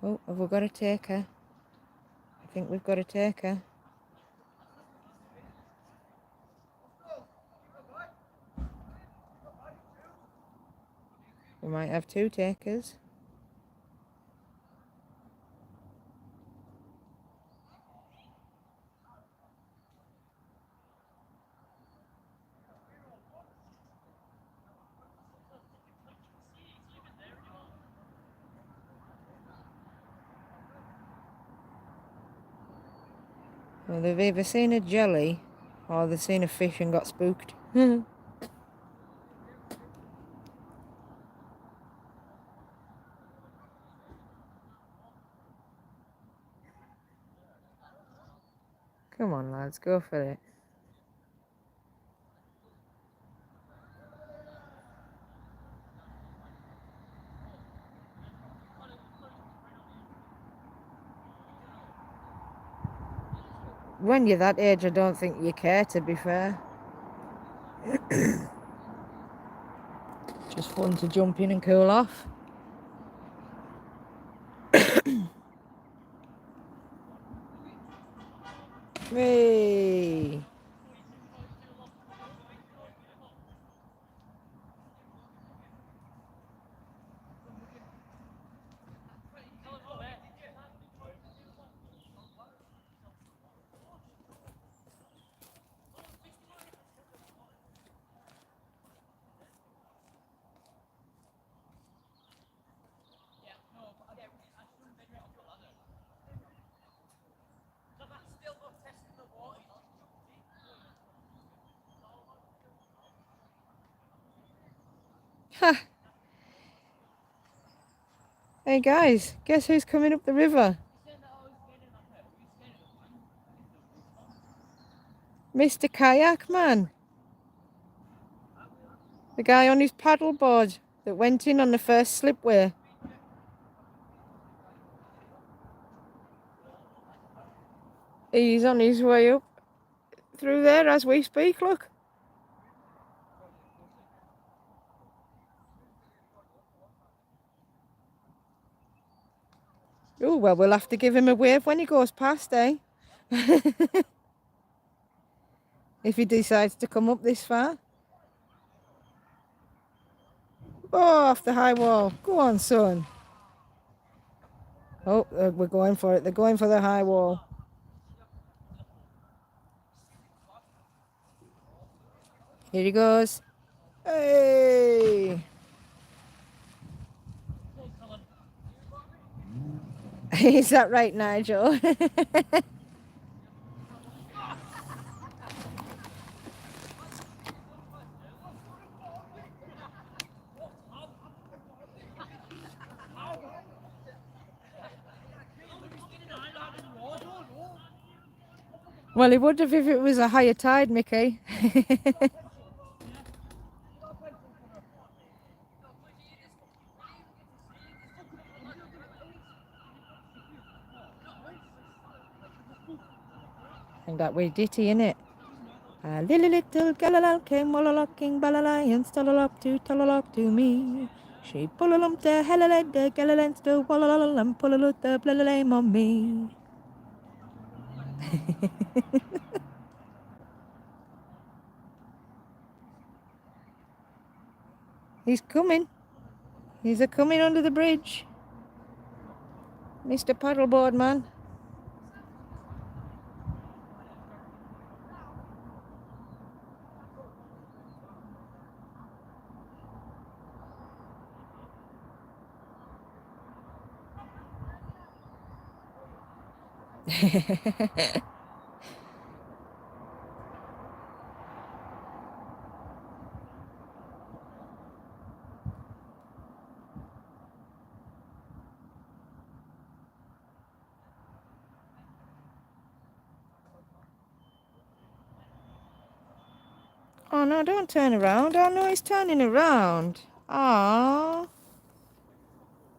Oh, have we got to take her? I think we've got to take her. We might have two takers. Well, they've either seen a jelly or they've seen a fish and got spooked. Come on, lads, go for it. When you're that age, I don't think you care, to be fair. Just fun to jump in and cool off. Hey. Hey guys, guess who's coming up the river? Mr. Kayak Man. The guy on his paddleboard that went in on the first slipway. He's on his way up through there as we speak, look. Oh, well, we'll have to give him a wave when he goes past, eh? If he decides to come up this far. Oh, off the high wall. Go on, son. Oh, we're going for it. They're going for the high wall. Here he goes. Hey! Is that right, Nigel? Well, he would have if it was a higher tide, Mickey. And that way ditty, innit? A little galala came wallalocking balalai and stollalop to me. She pullalum the hellaled the galalens the wallalal and pullalut the blalalame on me. He's coming. He's a coming under the bridge. Mr. Paddleboard Man. Oh no, don't turn around. Oh no, he's turning around. Ah,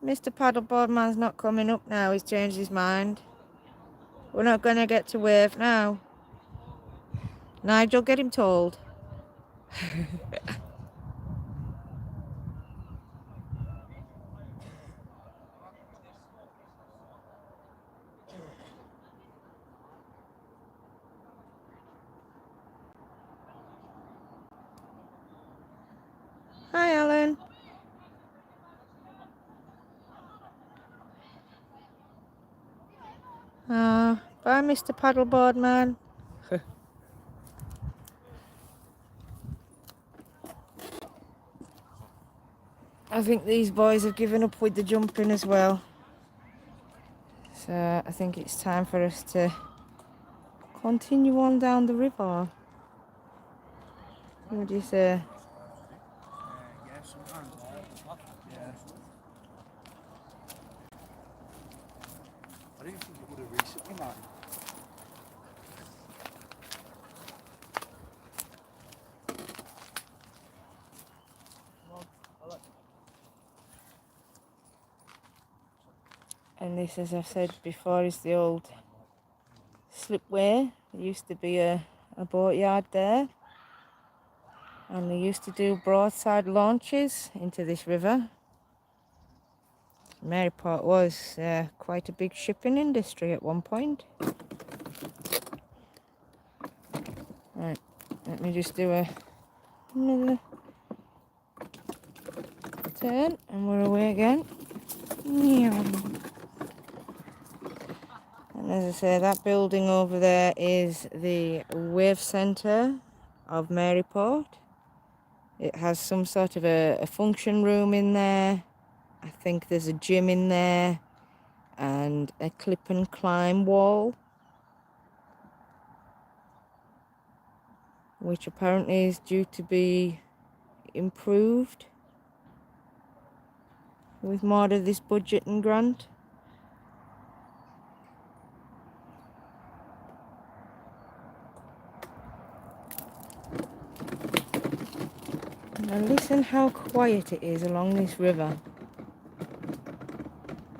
Mr. Paddleboard Man's not coming up now. He's changed his mind. We're not going to get to wave now. Nigel, get him told. Hi, Alan. Bye, Mr. Paddleboard Man. I think these boys have given up with the jumping as well. So I think it's time for us to continue on down the river. What do you say? Yeah, sometimes. Yeah. I didn't think it would have recently, man. And this, as I've said before, is the old slipway. There used to be a boatyard there, and they used to do broadside launches into this river. Maryport was quite a big shipping industry at one point. Right, let me just do another turn and we're away again. And as I say, that building over there is the wave centre of Maryport. It has some sort of a function room in there. I think there's a gym in there and a clip and climb wall, which apparently is due to be improved with more of this budget and grant. Now listen how quiet it is along this river.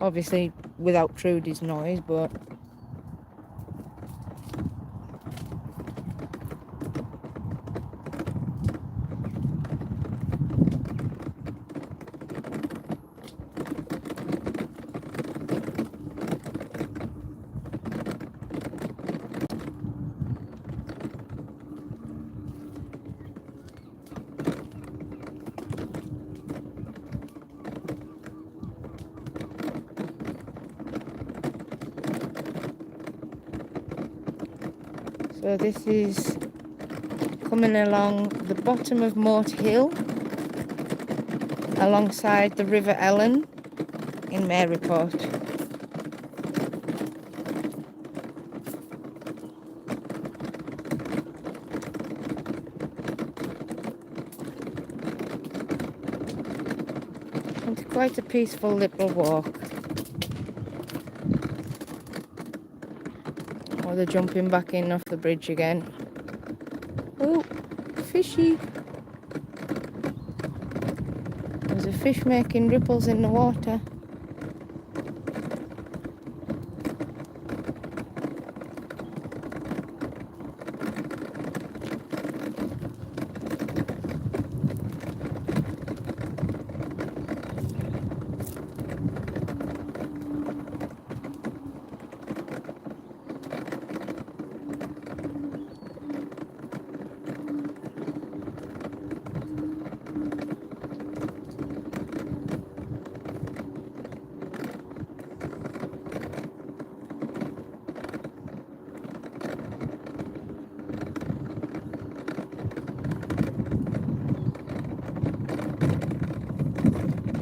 Obviously without Trudy's noise, but so this is coming along the bottom of Moat Hill alongside the River Ellen in Maryport. It's quite a peaceful little walk. Oh, they're jumping back in off the bridge again. Oh, fishy. There's a fish making ripples in the water.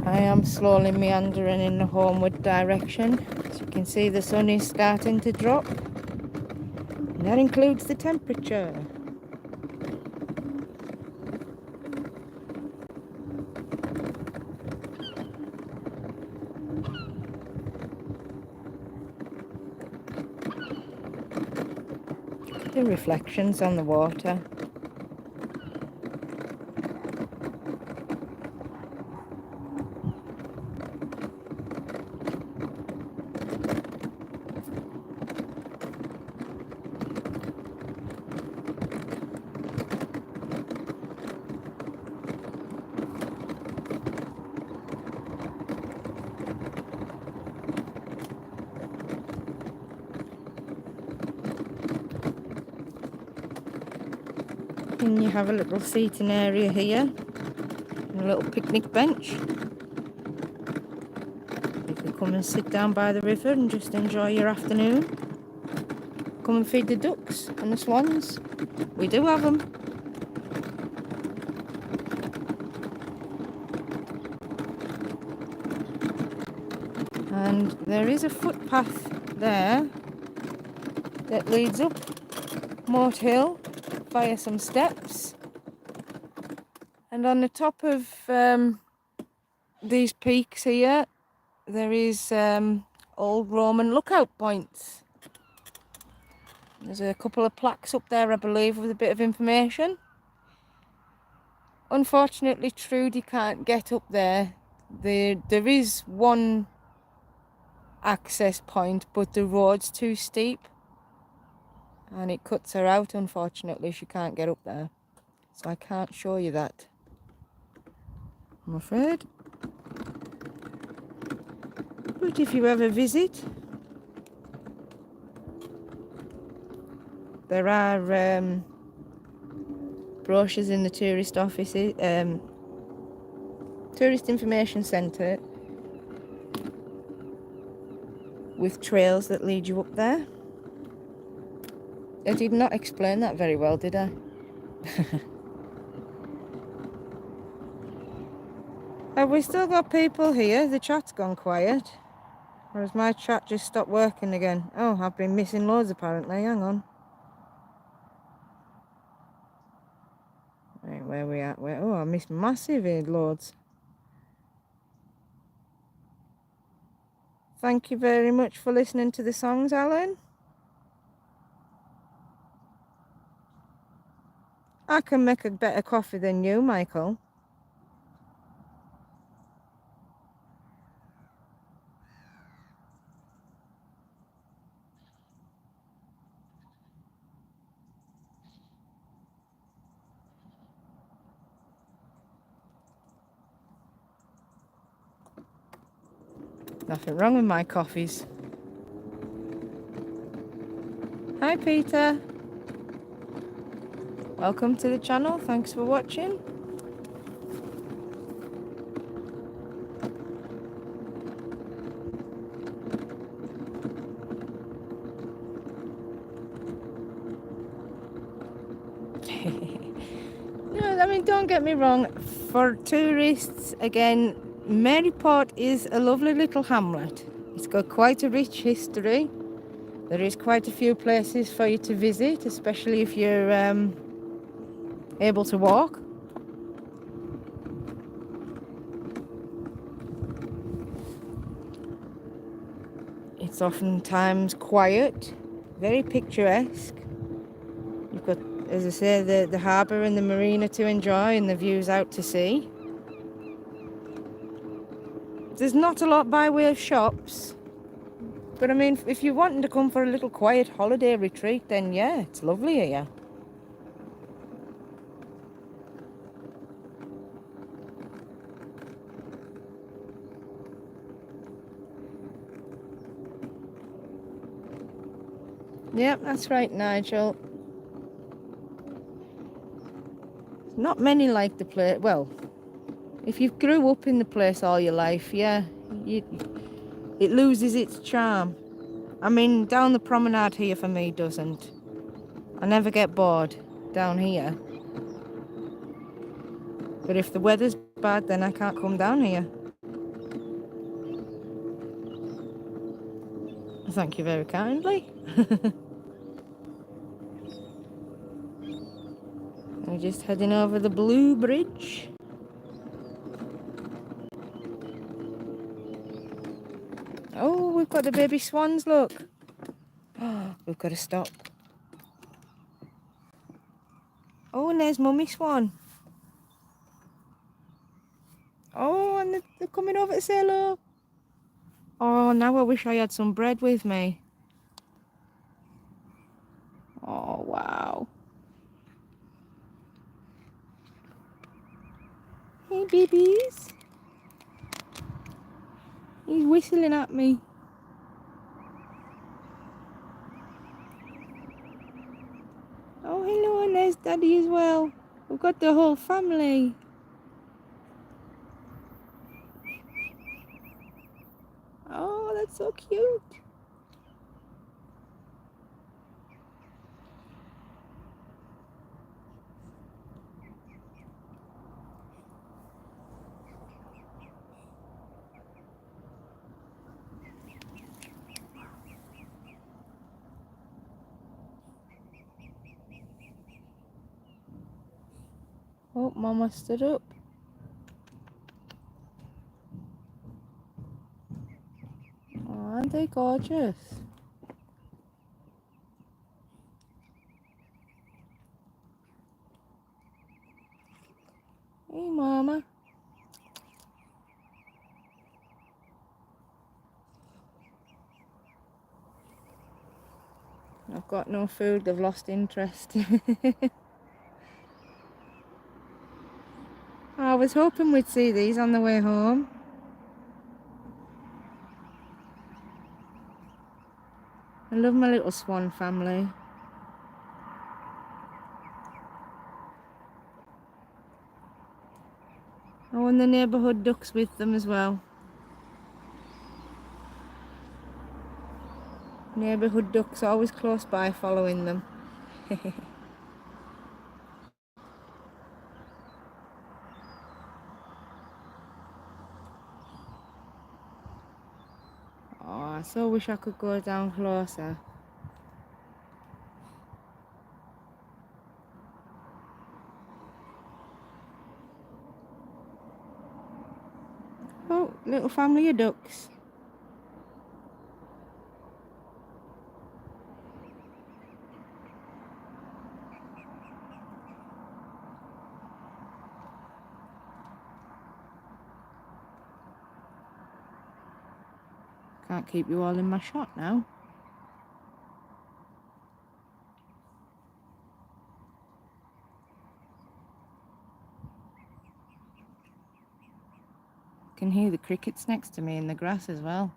I am slowly meandering in the homeward direction. As you can see, the sun is starting to drop. And that includes the temperature. The reflections on the water. And you have a little seating area here, and a little picnic bench. You can come and sit down by the river and just enjoy your afternoon. Come and feed the ducks and the swans. We do have them. And there is a footpath there that leads up Moat Hill via some steps. And on the top of these peaks here, there is old Roman lookout points. There's a couple of plaques up there, I believe, with a bit of information. Unfortunately, Trudy can't get up there. There is one access point, but the road's too steep and it cuts her out. Unfortunately, she can't get up there, so I can't show you that, I'm afraid. But if you ever visit, there are brochures in the tourist offices, tourist information centre, with trails that lead you up there. I did not explain that very well, did I? Have we still got people here? The chat's gone quiet. Or has my chat just stopped working again? Oh, I've been missing loads apparently. Hang on. Right, where we at? Oh, I missed massive loads. Thank you very much for listening to the songs, Alan. I can make a better coffee than you, Michael. Nothing wrong with my coffees. Hi, Peter. Welcome to the channel. Thanks for watching. No, I mean, don't get me wrong. For tourists, again, Maryport is a lovely little hamlet. It's got quite a rich history. There is quite a few places for you to visit, especially if you're able to walk. It's oftentimes quiet, very picturesque. You've got, as I say, the harbour and the marina to enjoy and the views out to sea. There's not a lot by way of shops. But I mean, if you're wanting to come for a little quiet holiday retreat, then yeah, it's lovely here. Yep, that's right, Nigel. Not many like the place. Well, if you grew up in the place all your life, yeah, it loses its charm. I mean, down the promenade here for me doesn't. I never get bored down here. But if the weather's bad, then I can't come down here. Thank you very kindly. We're just heading over the Blue Bridge. Oh, we've got the baby swans, look. Oh, we've got to stop. Oh, and there's Mummy Swan. Oh, and they're coming over to say hello. Oh, now I wish I had some bread with me. Oh, wow. Hey, babies. He's whistling at me. Oh, hello, and there's Daddy as well. We've got the whole family. Oh, that's so cute. Oh, Mama stood up. Oh, aren't they gorgeous? Hey, Mama. I've got no food, they've lost interest. I was hoping we'd see these on the way home. I love my little swan family. Oh, and the neighbourhood ducks with them as well. Neighbourhood ducks always close by following them. Oh, I so wish I could go down closer. Oh, little family of ducks. Can't keep you all in my shot now. Can hear the crickets next to me in the grass as well.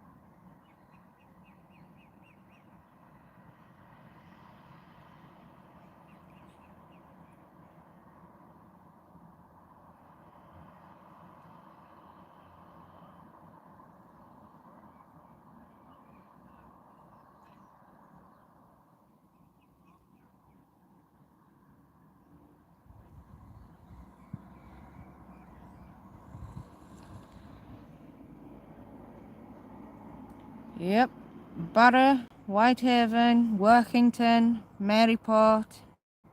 Yep, Barrow, Whitehaven, Workington, Maryport,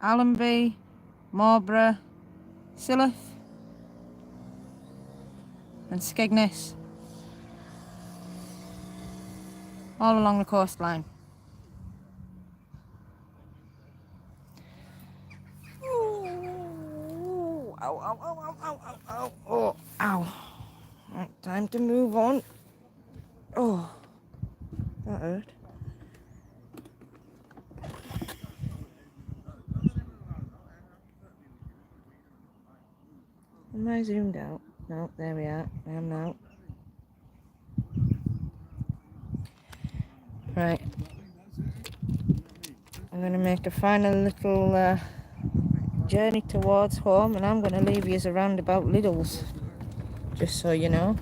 Allenby, Marlborough, Silloth and Skegness. All along the coastline. Ooh, ow, ow, ow, ow, ow, ow, ow, oh, ow. Right, time to move on. Oh, that hurt. Am I zoomed out? No, there we are. I am now. Right. I'm going to make a final little journey towards home, and I'm going to leave you around about Lidl's, just so you know.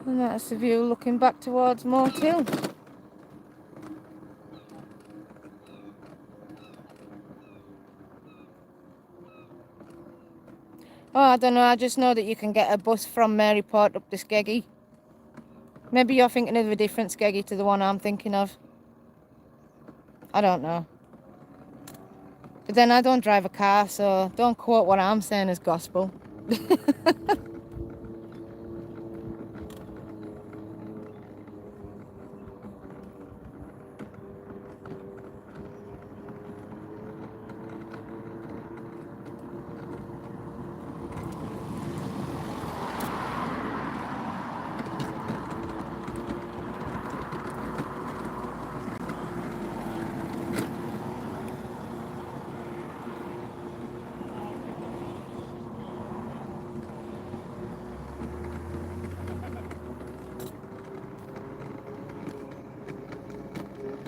And that's the view looking back towards Moat Hill. Oh, I don't know, I just know that you can get a bus from Maryport up to Skeggy. Maybe you're thinking of a different Skeggy to the one I'm thinking of. I don't know. But then I don't drive a car, so don't quote what I'm saying as gospel.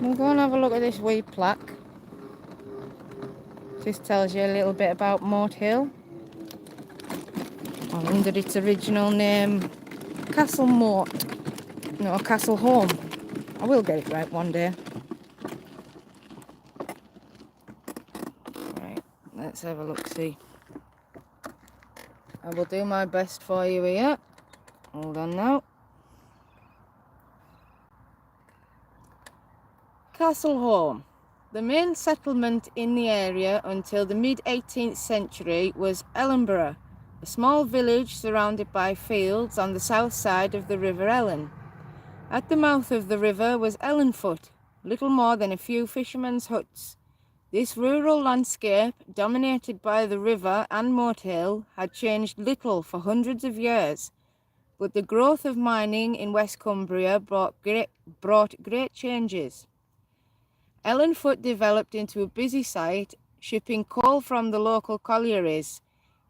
We'll go and have a look at this wee plaque. Just tells you a little bit about Moat Hill. Or under its original name, Castle Moat. No, Castle Home. I will get it right one day. Right, let's have a look, see. I will do my best for you here. Hold on now. Castle Home. The main settlement in the area until the mid-18th century was Ellenborough, a small village surrounded by fields on the south side of the River Ellen. At the mouth of the river was Ellenfoot, little more than a few fishermen's huts. This rural landscape, dominated by the river and Moat Hill, had changed little for hundreds of years, but the growth of mining in West Cumbria brought great changes. Ellenfoot developed into a busy site, shipping coal from the local collieries.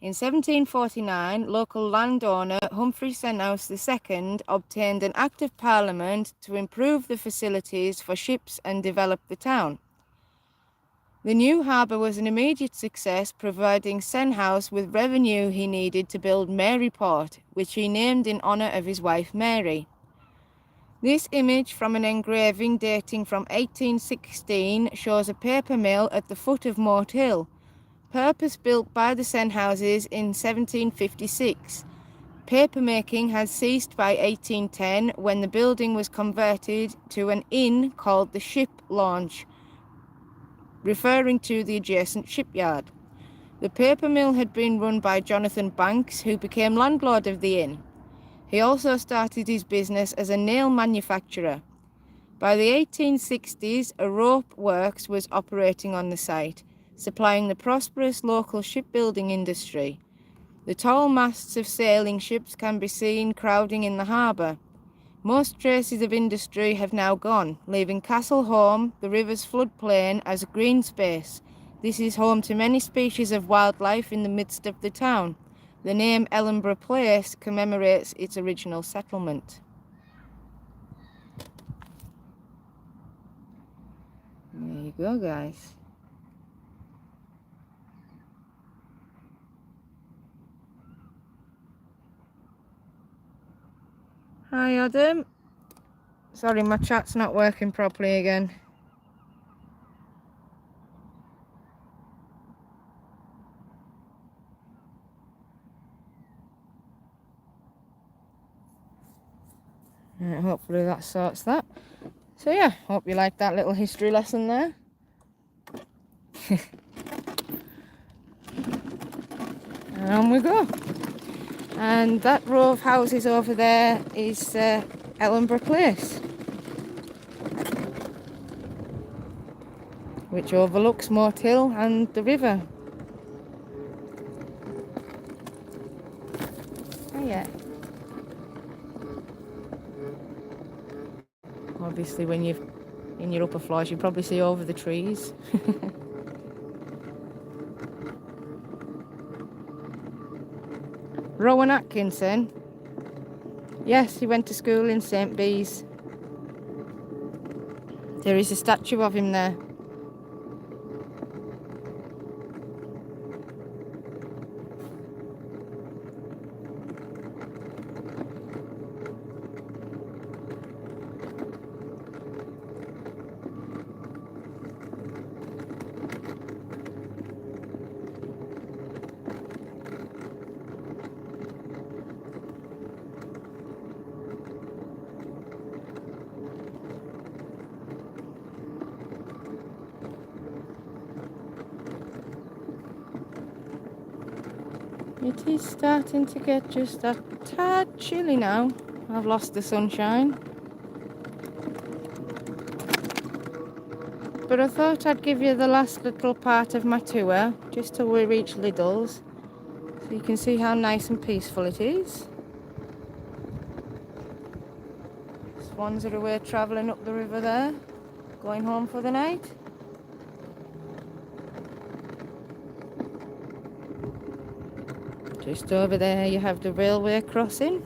In 1749, local landowner Humphrey Stenhouse II obtained an Act of Parliament to improve the facilities for ships and develop the town. The new harbour was an immediate success, providing Stenhouse with revenue he needed to build Maryport, which he named in honour of his wife Mary. This image from an engraving dating from 1816 shows a paper mill at the foot of Moat Hill, purpose-built by the Stenhouses in 1756. Papermaking had ceased by 1810 when the building was converted to an inn called the Ship Launch, referring to the adjacent shipyard. The paper mill had been run by Jonathan Banks, who became landlord of the inn. He also started his business as a nail manufacturer. By the 1860s, a rope works was operating on the site, supplying the prosperous local shipbuilding industry. The tall masts of sailing ships can be seen crowding in the harbour. Most traces of industry have now gone, leaving Castle Home, the river's floodplain, as a green space. This is home to many species of wildlife in the midst of the town. The name Ellenborough Place commemorates its original settlement. There you go, guys. Hi, Adam. Sorry, my chat's not working properly again. Right, hopefully that sorts that. So yeah, hope you liked that little history lesson there. And on we go. And that row of houses over there is Ellenborough Place, which overlooks Moat Hill and the river. Oh yeah. Obviously when you're in your upper floors you probably see over the trees. Rowan Atkinson. Yes, he went to school in St. Bees. There is a statue of him there. It is starting to get just a tad chilly now. I've lost the sunshine. But I thought I'd give you the last little part of my tour, just till we reach Lidl's, so you can see how nice and peaceful it is. Swans are away travelling up the river there, going home for the night. Just over there you have the railway crossing.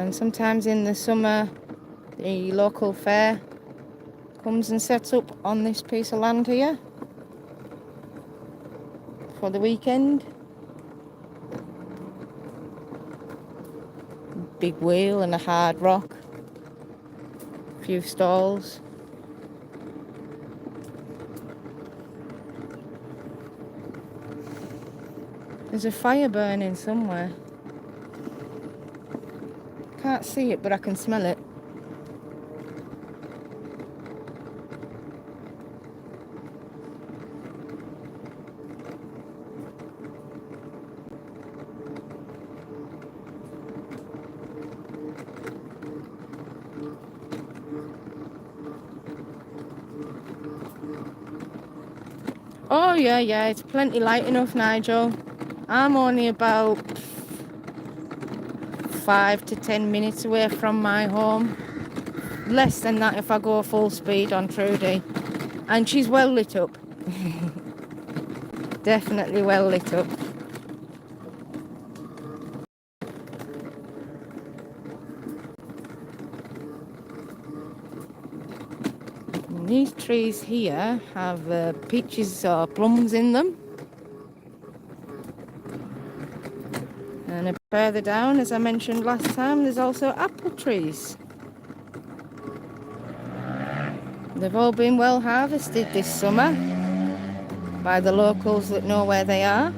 And sometimes in the summer, the local fair comes and sets up on this piece of land here for the weekend. Big wheel and a hard rock. A few stalls. There's a fire burning somewhere. Can't see it, but I can smell it. Oh yeah, it's plenty light enough, Nigel. I'm only about 5 to 10 minutes away from my home. Less than that if I go full speed on Trudy. And she's well lit up. Definitely well lit up. And these trees here have peaches or plums in them. And a bit further down, as I mentioned last time, there's also apple trees. They've all been well harvested this summer by the locals that know where they are.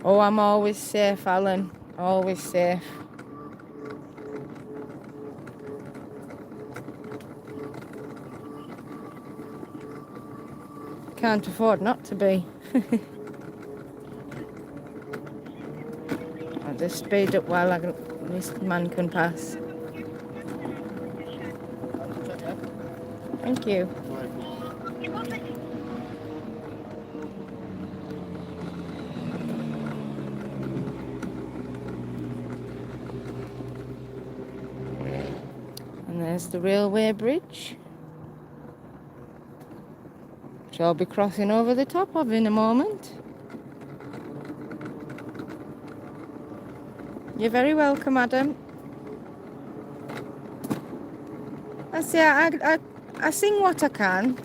Oh, I'm always safe, Alan. Always safe. Can't afford not to be. I'll just speed up while this man can pass. Thank you. And there's the railway bridge, which I'll be crossing over the top of in a moment. You're very welcome, Adam. I say I sing what I can.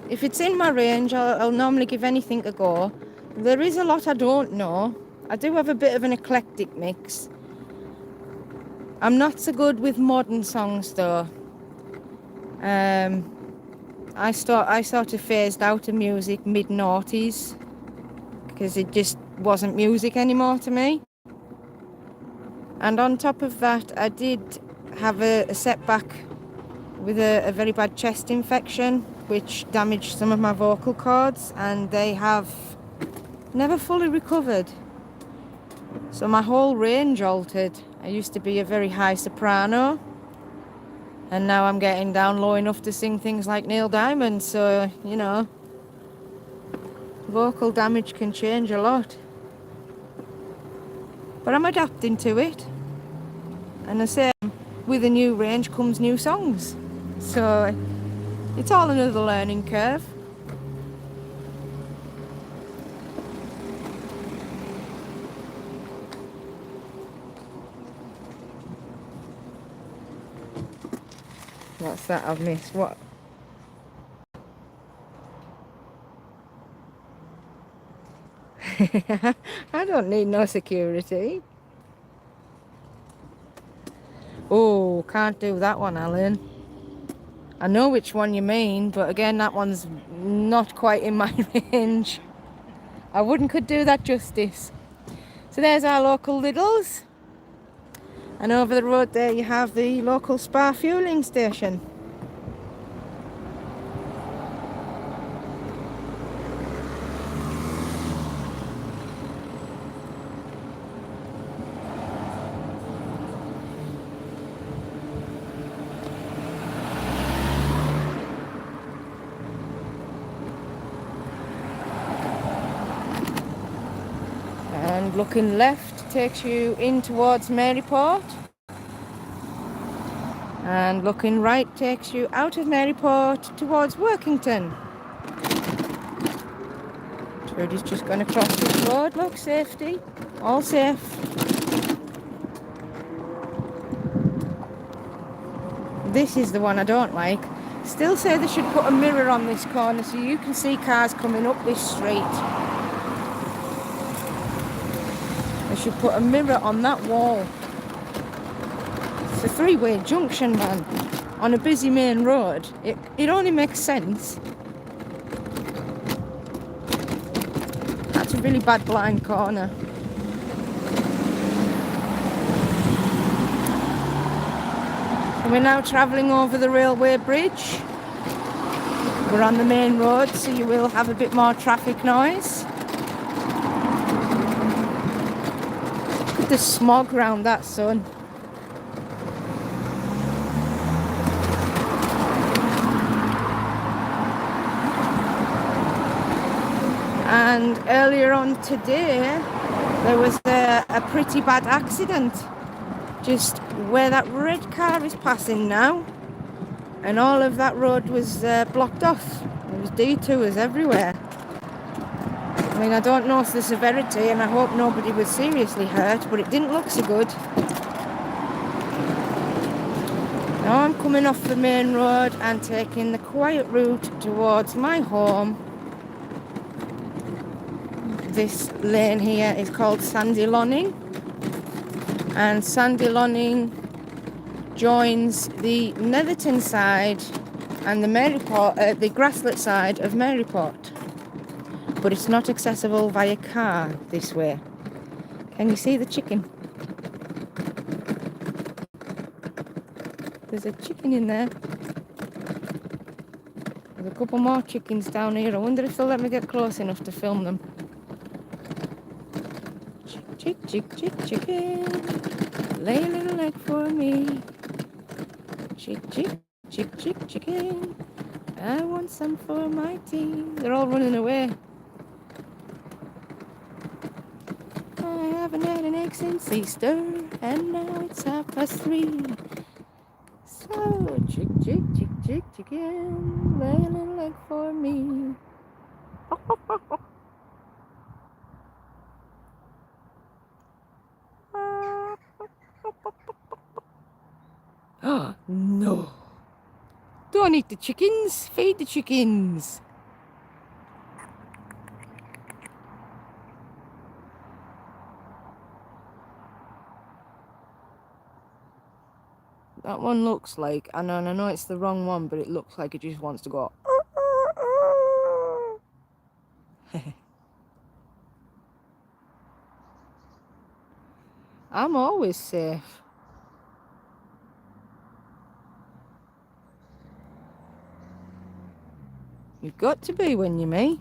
If it's in my range, I'll normally give anything a go. There is a lot I don't know. I do have a bit of an eclectic mix. I'm not so good with modern songs though. I sort of phased out of music mid-noughties because it just wasn't music anymore to me. And on top of that, I did have a setback with a very bad chest infection, which damaged some of my vocal cords, and they have never fully recovered. So my whole range altered. I used to be a very high soprano, and now I'm getting down low enough to sing things like Neil Diamond. So, you know, vocal damage can change a lot. But I'm adapting to it. And I say, with a new range comes new songs. So it's all another learning curve. What's that I've missed? What? I don't need no security. Oh, can't do that one, Alan. I know which one you mean, but again, that one's not quite in my range. I could do that justice. So there's our local Lidl's. And over the road there you have the local Spar fueling station. And looking left takes you in towards Maryport. And looking right takes you out of Maryport towards Workington. Trudy's just going to cross this road. Look, safety. All safe. This is the one I don't like. Still say they should put a mirror on this corner so you can see cars coming up this street. They should put a mirror on that wall. It's a three-way junction, man. On a busy main road. It only makes sense. That's a really bad blind corner. And we're now travelling over the railway bridge. We're on the main road, so you will have a bit more traffic noise. Look at the smog round that sun. And earlier on today, there was a pretty bad accident. Just where that red car is passing now. And all of that road was blocked off. There was detours everywhere. I mean, I don't know the severity, and I hope nobody was seriously hurt, but it didn't look so good. Now I'm coming off the main road and taking the quiet route towards my home. This lane here is called Sandy Lonning, and Sandy Lonning joins the Netherton side and the Maryport, the Grasslet side of Maryport, but it's not accessible via car this way. Can you see the chicken? There's a chicken in there. There's a couple more chickens down here. I wonder if they'll let me get close enough to film them. Chick, chick, chick, chicken, lay a little egg for me. Chick, chick, chick, chick, chicken, I want some for my team. They're all running away. I haven't had an egg since Easter, and now it's 3:30. So, chick, chick, chick, chick, chicken, lay a little egg for me. Oh, no. Don't eat the chickens. Feed the chickens. That one looks like, and I know it's the wrong one, but it looks like it just wants to go. I'm always safe. You've got to be when you're me.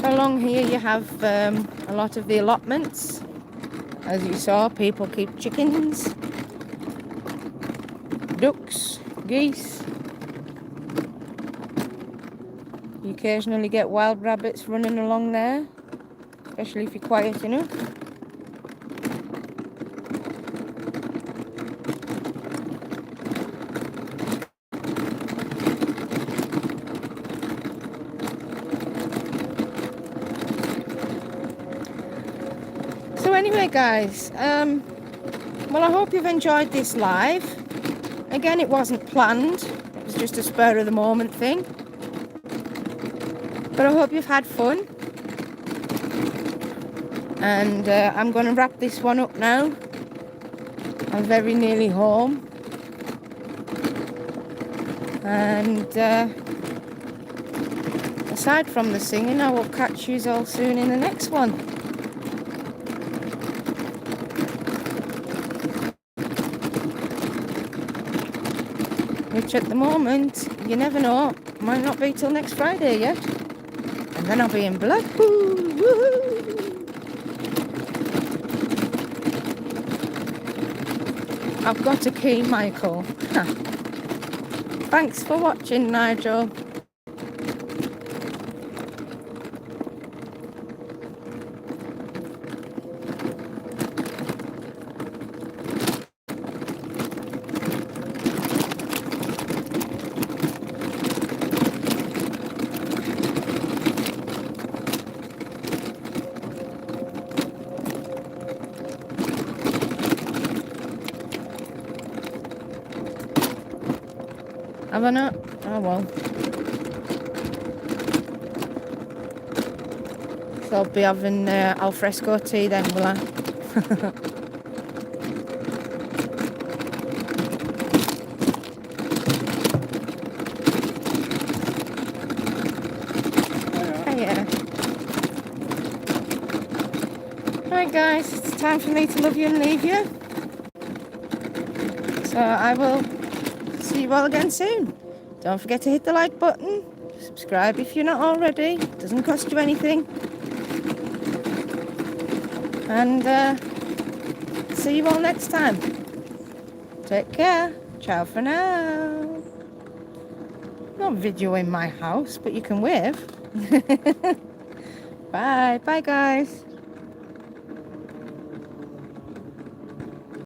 Along here you have a lot of the allotments. As you saw, people keep chickens, ducks, geese. You occasionally get wild rabbits running along there, especially if you're quiet enough. So anyway guys, well, I hope you've enjoyed this live. Again, it wasn't planned, it was just a spur of the moment thing. But I hope you've had fun. And I'm going to wrap this one up now. I'm very nearly home. And aside from the singing, I will catch you all soon in the next one. Which at the moment, you never know, might not be till next Friday yet. And then I'll be in Blackpool. Woohoo! I've got a key, Michael. Thanks for watching, Nigel. Have I not? Oh well. So I'll be having al fresco tea then, will I? Yeah. Right guys, it's time for me to love you and leave you. So I will see you all again soon. Don't forget to hit the like button. Subscribe if you're not already. Doesn't cost you anything. And see you all next time. Take care. Ciao for now. Not videoing my house, but you can wave. Bye. Bye guys.